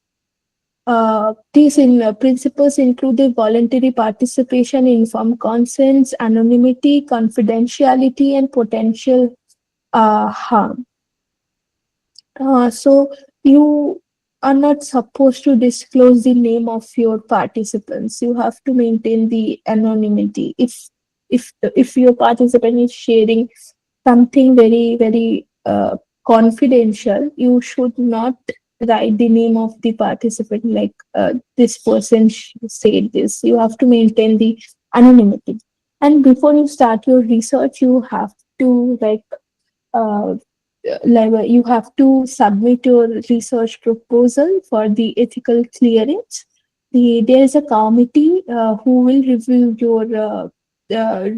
These principles include the voluntary participation, informed consents, anonymity, confidentiality, and potential harm. So you are not supposed to disclose the name of your participants. You have to maintain the anonymity. If your participant is sharing something very confidential, you should not write the name of the participant like this person said this. You have to maintain the anonymity. And before you start your research, you have to uh, you have to submit your research proposal for the ethical clearance. There is a committee who will review your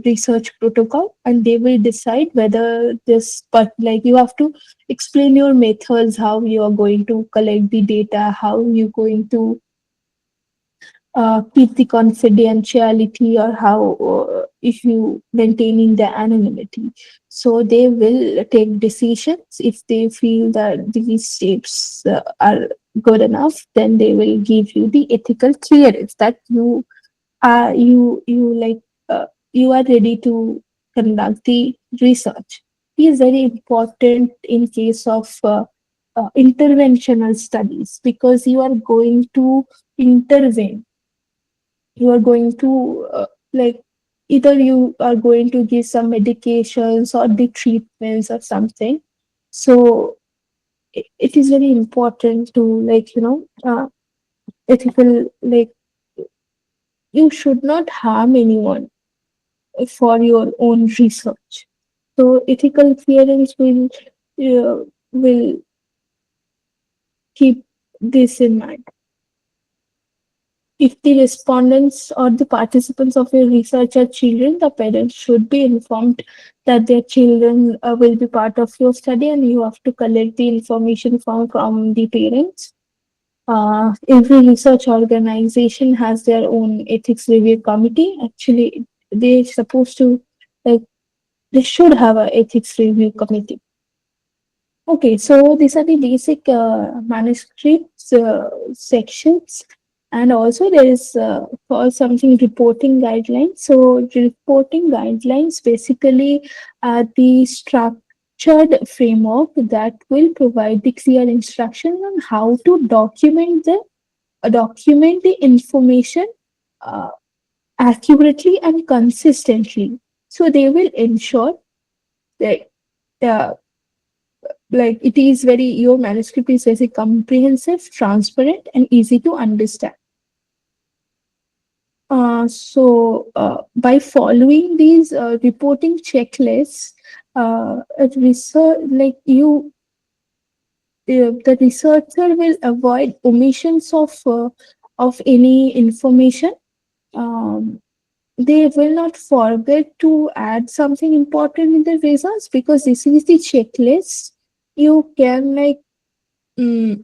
research protocol, and they will decide whether this, but like you have to explain your methods, how you are going to collect the data, how you're going to keep the confidentiality, or how if you maintaining the anonymity. So they will take decisions. If they feel that these steps are good enough, then they will give you the ethical clearance that you like you are ready to conduct the research. It is very important in case of interventional studies, because you are going to intervene. You are going to like either you are going to give some medications or the treatments or something. So it is very important to ethical, like you should not harm anyone for your own research. So ethical clearance will keep this in mind. If the respondents or the participants of your research are children, the parents should be informed that their children will be part of your study, and you have to collect the information from the parents. Every research organization has their own ethics review committee. Actually, they're supposed to, like, they should have an ethics review committee. Okay, so these are the basic manuscripts sections, and also there is called something reporting guidelines. So reporting guidelines basically are the structured framework that will provide the clear instruction on how to document the information uh, accurately and consistently. So they will ensure that the it is very, your manuscript is very comprehensive, transparent, and easy to understand. By following these reporting checklists, the researcher will avoid omissions of any information. Um, they will not forget to add something important in the results, because this is the checklist. You can mm,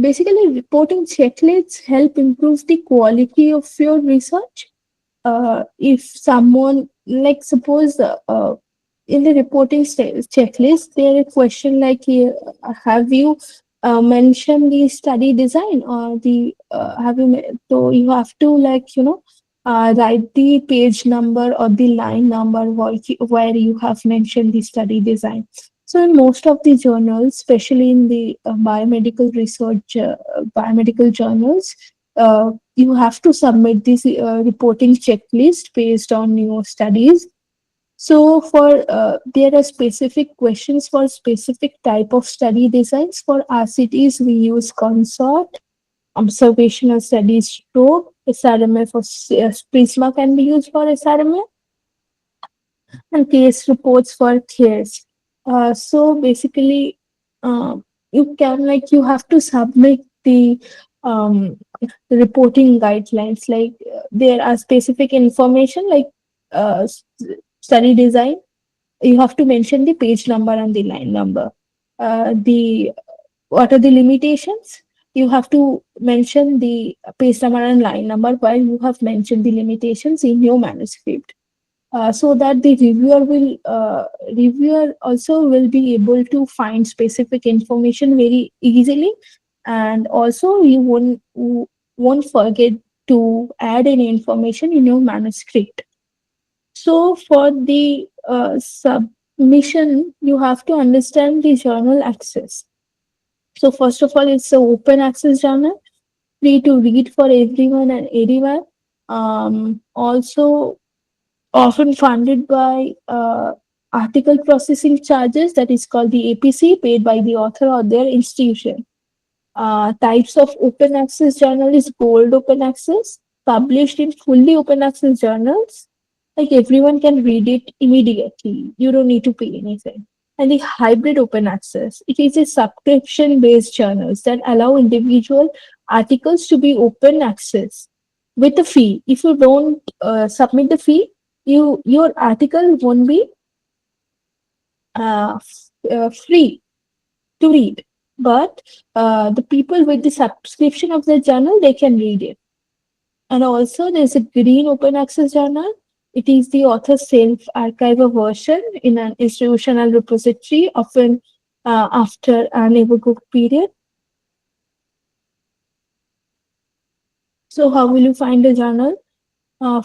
basically reporting checklists help improve the quality of your research. If someone, like suppose in the reporting checklist, there is a question like, have you mentioned the study design, or the have you so you have to write the page number or the line number where you have mentioned the study design. So in most of the journals, especially in the biomedical research, biomedical journals, you have to submit this reporting checklist based on your studies. So for there are specific questions for specific type of study designs. For RCTs, we use consort, observational studies stroke, SRMA for Prisma can be used for SRMA, and case reports for case. So basically, you can you have to submit um, the reporting guidelines. There are specific information uh, s- study design. You have to mention the page number and the line number. The What are the limitations? You have to mention the page number and line number while you have mentioned the limitations in your manuscript. So that the reviewer also will be able to find specific information very easily, and also you won't forget to add any information in your manuscript. So for the submission, you have to understand the journal access. So first of all, it's an open access journal, free to read for everyone and anyone. Also often funded by article processing charges, that is called the APC, paid by the author or their institution. Types of open access journal is gold open access, published in fully open access journals. Like everyone can read it immediately. You don't need to pay anything. And the hybrid open access, it is a subscription based journals that allow individual articles to be open access with a fee. If you don't submit the fee, your article won't be free to read. But the people with the subscription of the journal, they can read it. And also there's a green open access journal. It is the author's self-archival version in an institutional repository, often after an everbook period. So how will you find a journal?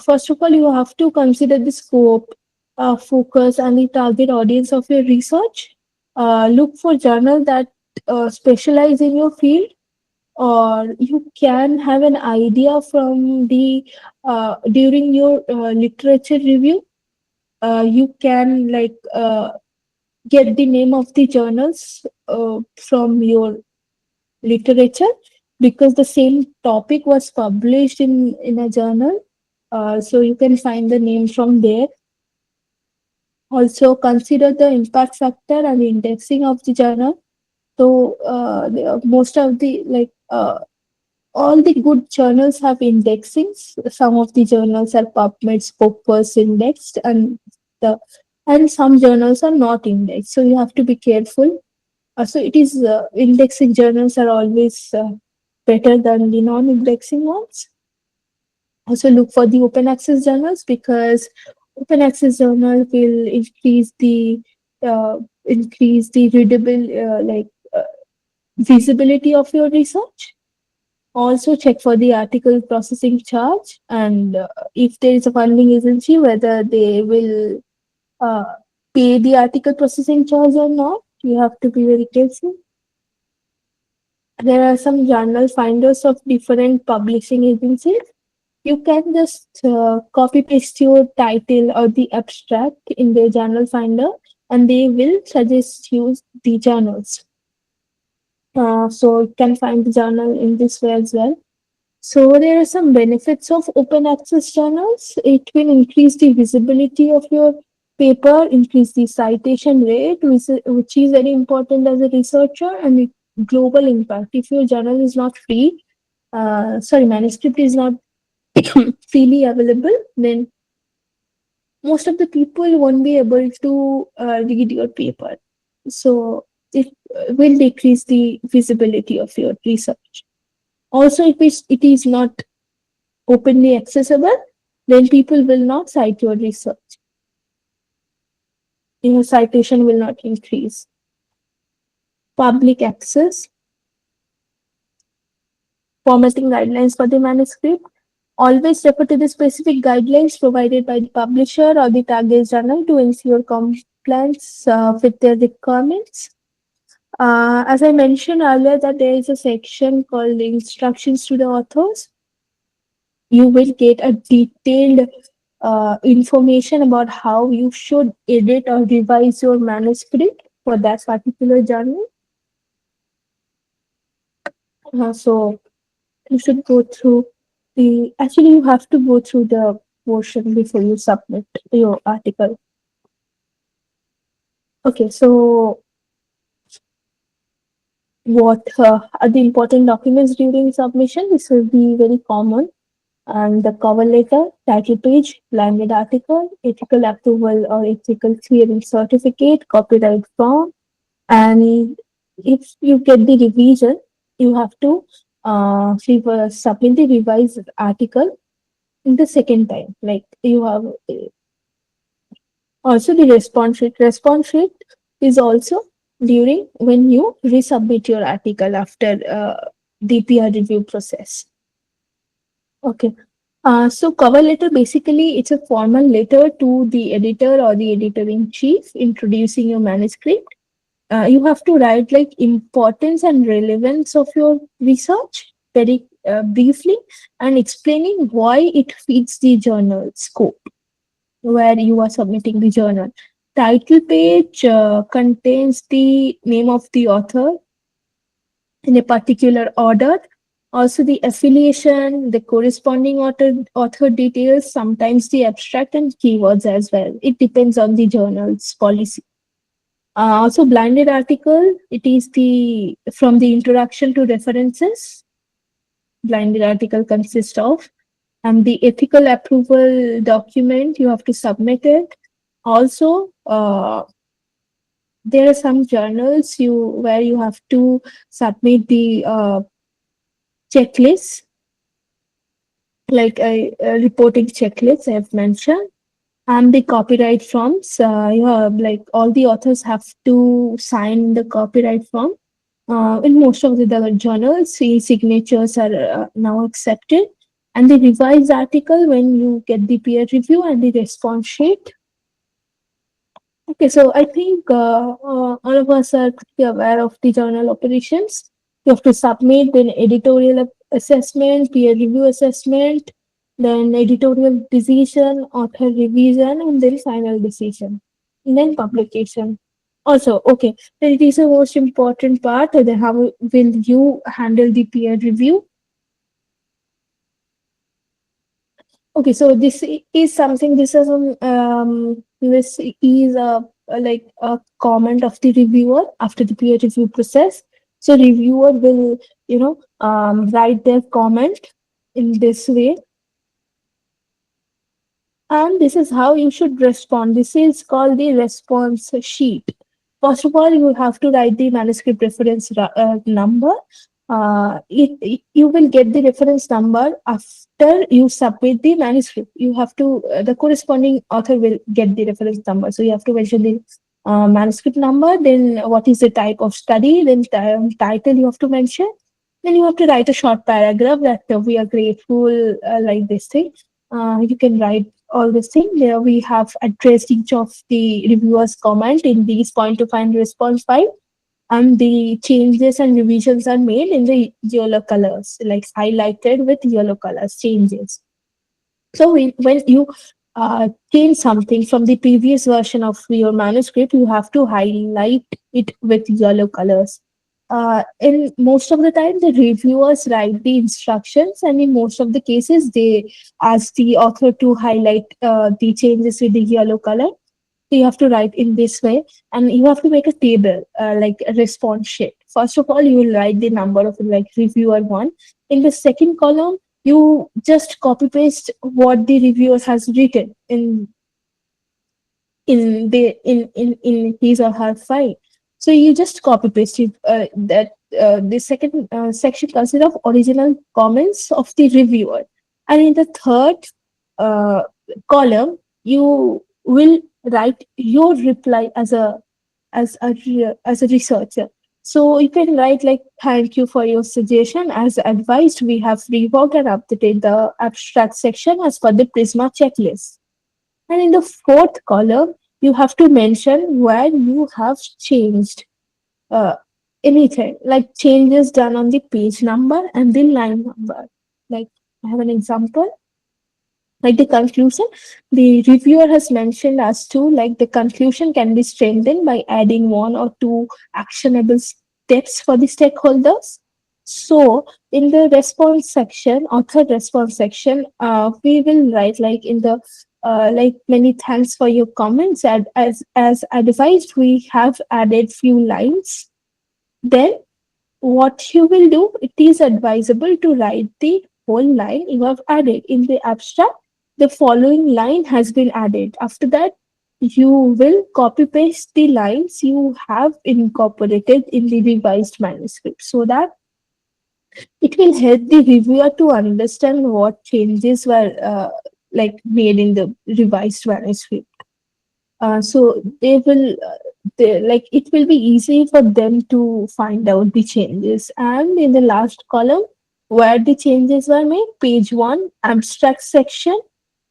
First of all, you have to consider the scope, focus, and the target audience of your research. Look for journals that specialize in your field, or you can have an idea from the during your literature review. You can get the name of the journals from your literature, because the same topic was published in a journal. So you can find the name from there. Also consider the impact factor and indexing of the journal. So most of the all the good journals have indexings. Some of the journals are PubMed, Scopus indexed, and some journals are not indexed. So you have to be careful. So it is indexing journals are always better than the non-indexing ones. Also look for the open access journals, because open access journal will increase the readable visibility of your research. Also check for the article processing charge, and if there is a funding agency, whether they will uh, pay the article processing charge or not. You have to be very careful. There are some journal finders of different publishing agencies. You can just copy paste your title or the abstract in their journal finder, and they will suggest you the journals. So you can find the journal in this way as well. So there are some benefits of open access journals. It will increase the visibility of your paper, increase the citation rate, which is very important as a researcher, and global impact. If your journal is not free, manuscript is not freely available, then most of the people won't be able to read your paper. So it will decrease the visibility of your research. Also, if it is not openly accessible, then people will not cite your research. Your citation will not increase. Public access, formatting guidelines for the manuscript, Always refer to the specific guidelines provided by the publisher or the target journal to ensure compliance with their requirements. As I mentioned earlier, that there is a section called instructions to the authors. You will get a detailed information about how you should edit or revise your manuscript for that particular journal. So you should go through actually you have to go through the portion before you submit your article. Okay, so what are the important documents during submission? This will be very common. And the cover letter, title page, landed article, ethical approval or ethical clearance certificate, copyright form. And if you get the revision, you have to submit the revised article in the second time. Like you have also the response sheet. Response sheet is also during when you resubmit your article after the peer review process. Okay. So cover letter, basically it's a formal letter to the editor or the editor-in-chief introducing your manuscript. You have to write like importance and relevance of your research very briefly and explaining why it fits the journal scope where you are submitting the journal. Title page contains the name of the author in a particular order. Also the affiliation, the corresponding author details, sometimes the abstract and keywords as well. It depends on the journal's policy. Also blinded article, it is from the introduction to references. Blinded article consists of, and the ethical approval document, you have to submit it. Also, there are some journals where you have to submit the checklist, like a reporting checklist I have mentioned. And the copyright forms, like all the authors have to sign the copyright form. In most of the journals, signatures are now accepted. And the revised article when you get the peer review and the response sheet. Okay, so I think all of us are pretty aware of the journal operations. You have to submit an editorial assessment, peer review assessment, then editorial decision, author revision, and then final decision, and then publication. Also, okay, then it is the most important part. Then how will you handle the peer review? Okay, so this is something. This is like a comment of the reviewer after the peer review process. So reviewer will, write their comment in this way. And this is how you should respond. This is called the response sheet. First of all, you have to write the manuscript reference number. You will get the reference number after you submit the manuscript. You have to, the corresponding author will get the reference number. So you have to mention the manuscript number, then what is the type of study, then title you have to mention. Then you have to write a short paragraph that we are grateful, like this thing. You can write all this thing. There we have addressed each of the reviewers' comment in these point to find response file. And the changes and revisions are made in the yellow colors, like highlighted with yellow colors changes. So when you change something from the previous version of your manuscript, you have to highlight it with yellow colors. In most of the time, the reviewers write the instructions, and in most of the cases, they ask the author to highlight the changes with the yellow color. So you have to write in this way, and you have to make a table, like a response sheet. First of all, you will write the number of like reviewer 1. In the second column, you just copy paste what the reviewer has written in his or her file. So you just copy paste it. The second section consists of original comments of the reviewer, and in the third column, you will write your reply as a researcher. So you can write like, thank you for your suggestion. As advised, we have reworked and updated the abstract section as per the Prisma checklist. And in the fourth column, you have to mention where you have changed uh, anything, like changes done on the page number and the line number. Like, I have an example. Like the conclusion, the reviewer has mentioned as to like the conclusion can be strengthened by adding one or two actionable steps for the stakeholders. So in the response section, author response section, we will write like in the like, many thanks for your comments. And as advised, we have added few lines. Then what you will do, it is advisable to write the whole line you have added in the abstract. The following line has been added. After that, you will copy paste the lines you have incorporated in the revised manuscript, so that it will help the reviewer to understand what changes were like made in the revised manuscript. So like, it will be easy for them to find out the changes. And in the last column, where the changes were made, page 1, abstract section,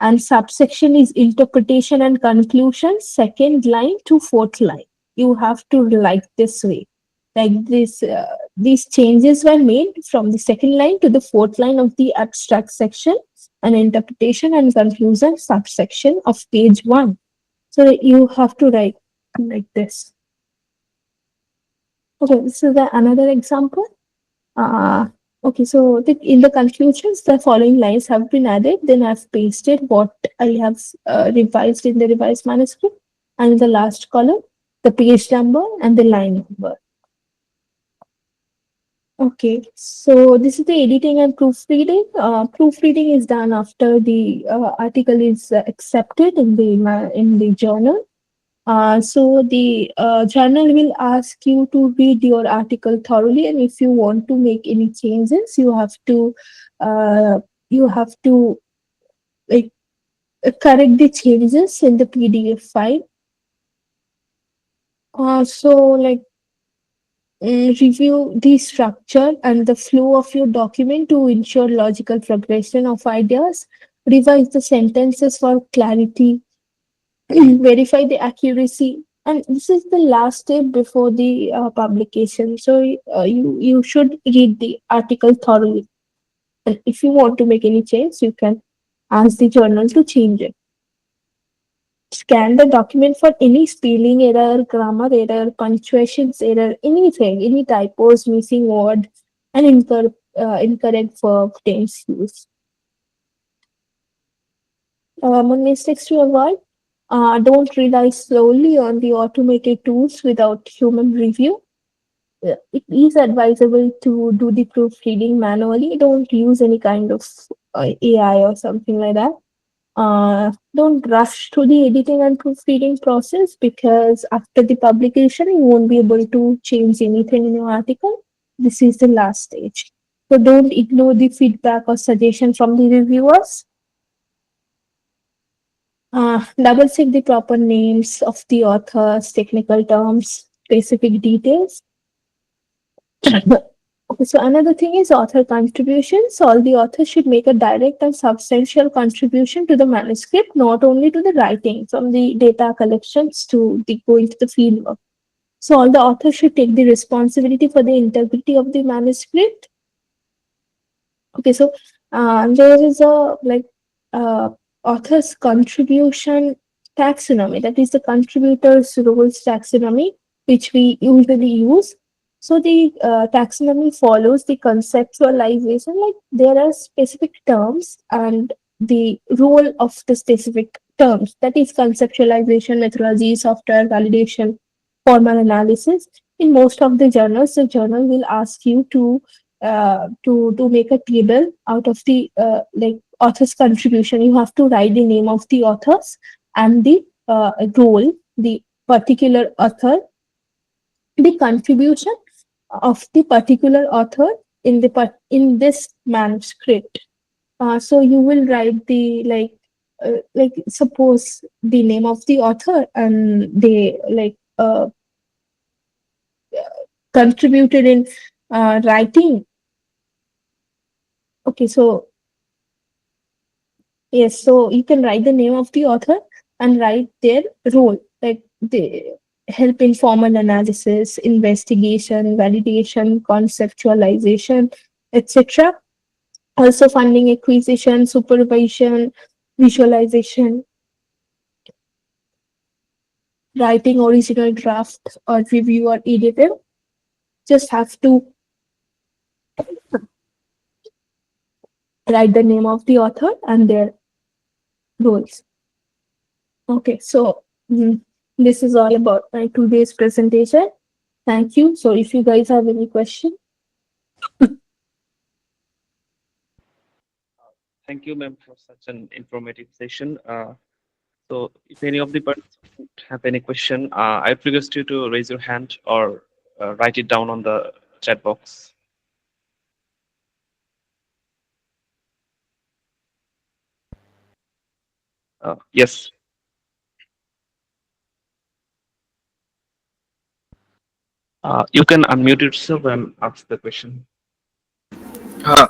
and subsection is interpretation and conclusion, second line to fourth line. You have to like this way. Like this, these changes were made from the second line to the fourth line of the abstract section, and interpretation and conclusion subsection of page 1. So you have to write like this. Okay, this is another example. Uh, okay, so in the conclusions, the following lines have been added. Then I've pasted what I have revised in the revised manuscript. And in the last column, the page number and the line number. Okay, so this is the editing and proofreading. Proofreading is done after the article is accepted in the journal. So the journal will ask you to read your article thoroughly, and if you want to make any changes, you have to like correct the changes in the PDF file. So like, review the structure and the flow of your document to ensure logical progression of ideas. Revise the sentences for clarity. Verify the accuracy, and this is the last step before the publication. So you should read the article thoroughly, and if you want to make any change, you can ask the journal to change it. Scan the document for any spelling error, grammar error, punctuations error, anything, any typos, missing word, and incorrect verb tense use. Mistakes to avoid. Don't rely solely on the automated tools without human review. It is advisable to do the proofreading manually. Don't use any kind of AI or something like that. Don't rush through the editing and proofreading process, because after the publication, you won't be able to change anything in your article. This is the last stage. So don't ignore the feedback or suggestion from the reviewers. Double check the proper names of the authors, technical terms, specific details. Okay, so another thing is author contributions. All the authors should make a direct and substantial contribution to the manuscript, not only to the writing, from the data collections to the going to the fieldwork. So all the authors should take the responsibility for the integrity of the manuscript. Okay, so there is a author's contribution taxonomy, that is the contributors roles taxonomy, which we usually use. So the taxonomy follows the conceptualization, like there are specific terms and the role of the specific terms, that is conceptualization, methodology, software validation, formal analysis. In most of the journals, the journal will ask you to make a table out of the like author's contribution. You have to write the name of the authors and the role, the particular author, the contribution of the particular author in this manuscript. So you will write the like suppose the name of the author, and they contributed in writing. Okay, so yes, so you can write the name of the author and write their role, like they help in formal analysis, investigation, validation, conceptualization, etc. Also funding, acquisition, supervision, visualization, writing original draft or review or editor. Just have to write the name of the author and their roles. Okay, so this is all about my today's presentation. Thank you. So if you guys have any question. Thank you, ma'am, for such an informative session. So if any of the participants have any question, I request you to raise your hand or write it down on the chat box. Yes. You can unmute yourself and ask the question.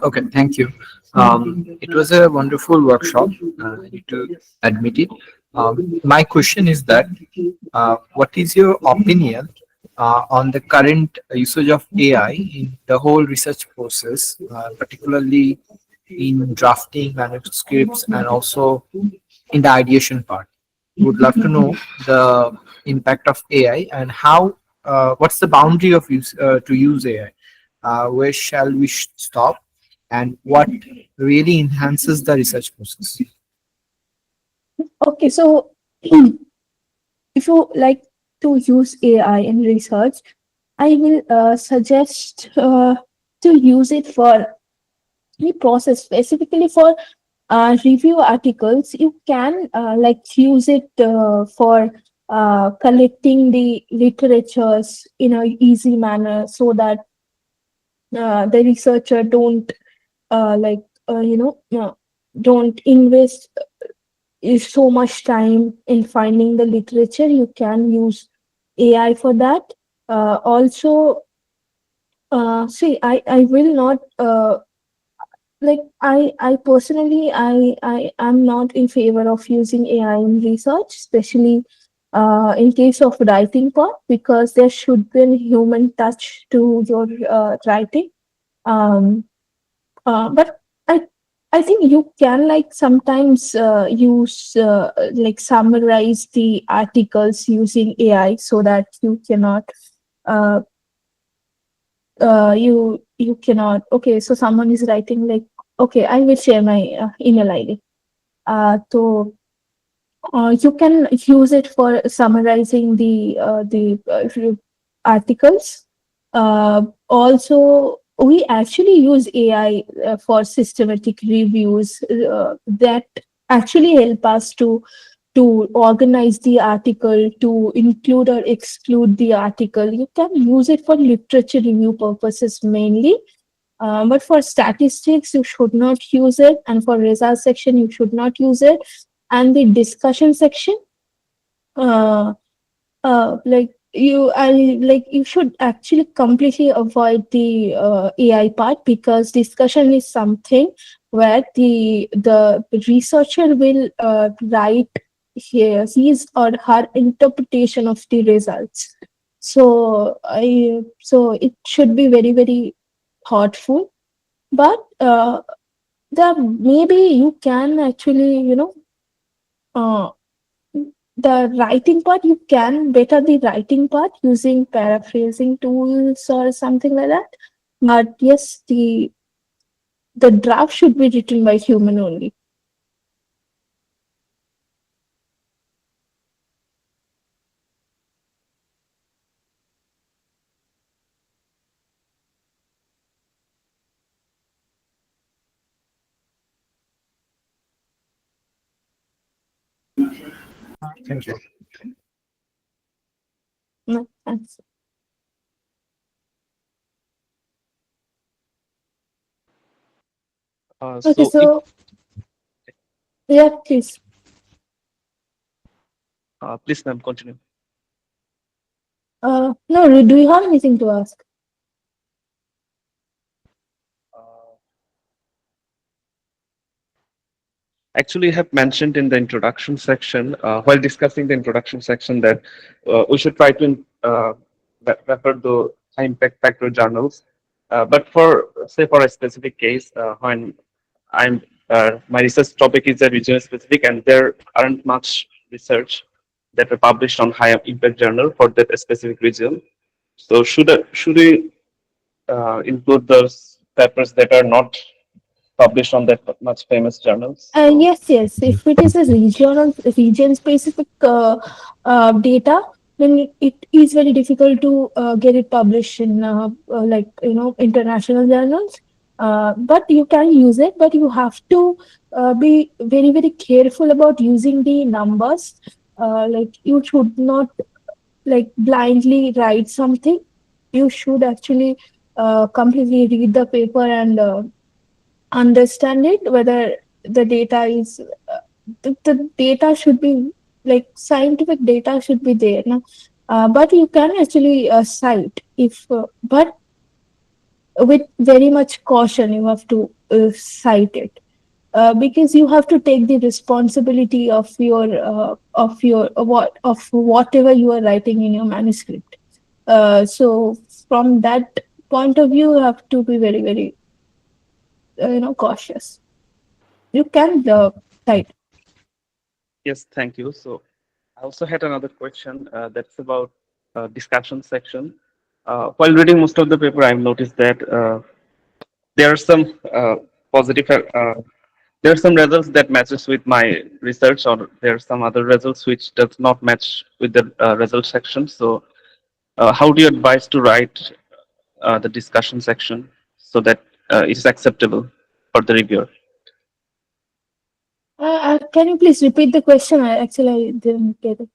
Okay, thank you. It was a wonderful workshop. I need to admit it. My question is that, what is your opinion on the current usage of AI in the whole research process, particularly in drafting manuscripts and also in the ideation part? Would love to know the impact of AI and how. What's the boundary of use to use AI? Where shall we stop, and what really enhances the research process? Okay, so if you like to use AI in research, I will suggest to use it for any process, specifically for review articles. You can like use it for collecting the literatures in a easy manner, so that the researcher don't like don't invest is so much time in finding the literature. You can use AI for that. Also, see, I will not like I personally I am not in favor of using AI in research, especially in case of writing part, because there should be a human touch to your writing. Um, but I think you can like sometimes use like summarize the articles using AI, so that you cannot uh, you cannot. Okay, so someone is writing like, okay, I will share my email ID. So you can use it for summarizing the articles. Also, we actually use AI for systematic reviews that actually help us to organize the article, to include or exclude the article. You can use it for literature review purposes mainly. But for statistics, you should not use it, and for results section, you should not use it. And the discussion section, uh, like you should actually completely avoid the AI part, because discussion is something where the researcher will write his or her interpretation of the results. So it should be very, very thoughtful. But maybe you can actually uh, the writing part, you can better the writing part using paraphrasing tools or something like that. But yes, the draft should be written by human only. Thank you. No, thanks. Okay, So if so yeah, please. please, ma'am, continue. No, do you have anything to ask? Actually, you have mentioned in the introduction section, while discussing the introduction section, that we should try to refer to high impact factor journals. But for, say, for a specific case, when my research topic is a region specific, and there aren't much research that are published on high impact journal for that specific region. So should we include those papers that are not published on that much famous journals? So, Yes, yes. If it is a region specific data, then it is very difficult to get it published in like international journals. But you can use it, but you have to be very very careful about using the numbers. Like you should not like blindly write something. You should actually completely read the paper and understand it, whether the data is the data should be like scientific data should be there, no? But you can actually cite if but with very much caution you have to cite it, because you have to take the responsibility of your what of whatever you are writing in your manuscript. So from that point of view, you have to be very very cautious. You can cite. yes, thank you. So I also had another question that's about discussion section. While reading most of the paper, I've noticed that there are some positive, there are some results that matches with my research, or there are some other results which does not match with the result section. So how do you advise to write the discussion section so that it is acceptable for the reviewer? Can you please repeat the question? I didn't get it.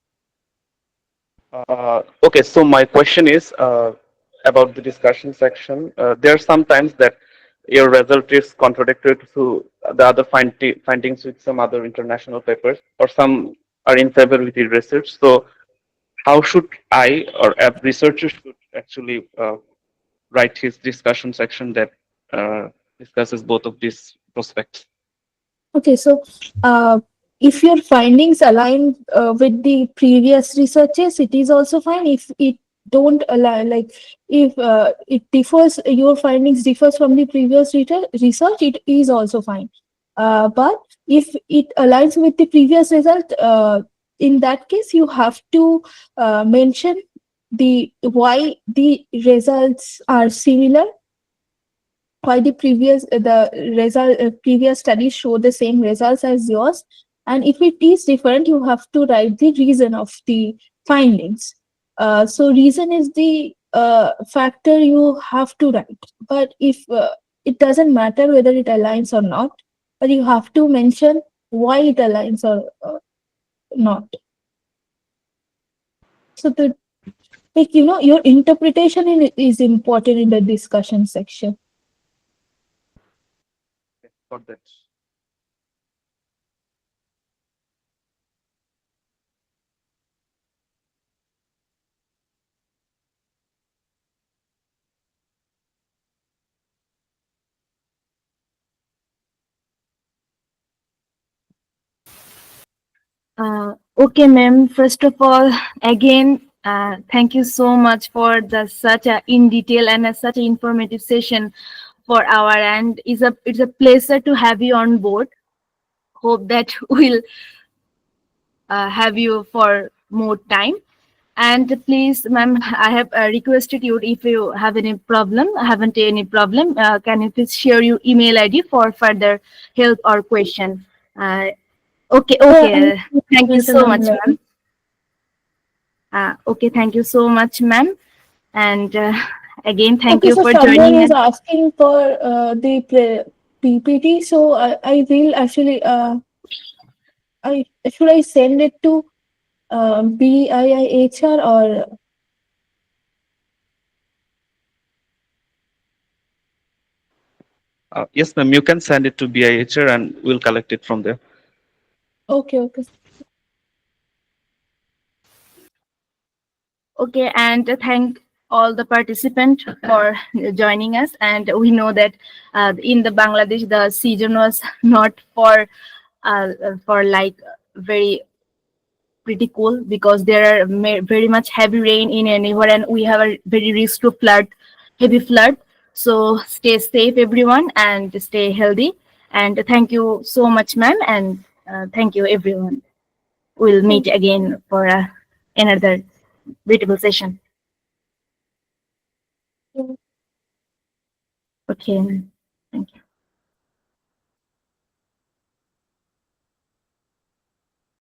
Okay, so my question is about the discussion section. There are some times that your result is contradictory to the other findings with some other international papers, or some are in favor with your research. So, how should I or a researcher should actually write his discussion section that discusses both of these prospects? Okay, so if your findings align with the previous researches, it is also fine. If it don't align, like if it differs, your findings differs from the previous research, it is also fine. But if it aligns with the previous result, in that case, you have to mention the why the results are similar, why the previous studies show the same results as yours, and if it is different, you have to write the reason of the findings. So reason is the factor you have to write, but if it doesn't matter whether it aligns or not, but you have to mention why it aligns or not. So the like your interpretation is important in the discussion section. Got that. Okay, ma'am. First of all, again, thank you so much for such a in detail and such an informative session for our end. It's a pleasure to have you on board. Hope that we'll have you for more time. And please, ma'am, I have requested you, if you have any problem, haven't any problem, can you please share your email ID for further help or question? Okay, okay. Thank you so much, ma'am. Okay, thank you so much, ma'am. And again, thank you so for someone joining is us. asking for the PPT, so I will actually should I send it to BIIHR or Yes, ma'am. You can send it to BIIHR and we'll collect it from there. okay. Okay, and thank all the participants for joining us. And we know that in the Bangladesh, the season was not for for like very pretty cool, because there are very much heavy rain in anywhere, and we have a very risk to heavy flood. So stay safe, everyone, and stay healthy. And thank you so much, ma'am, and thank you, everyone. We'll meet again for another beautiful session. Okay, thank you.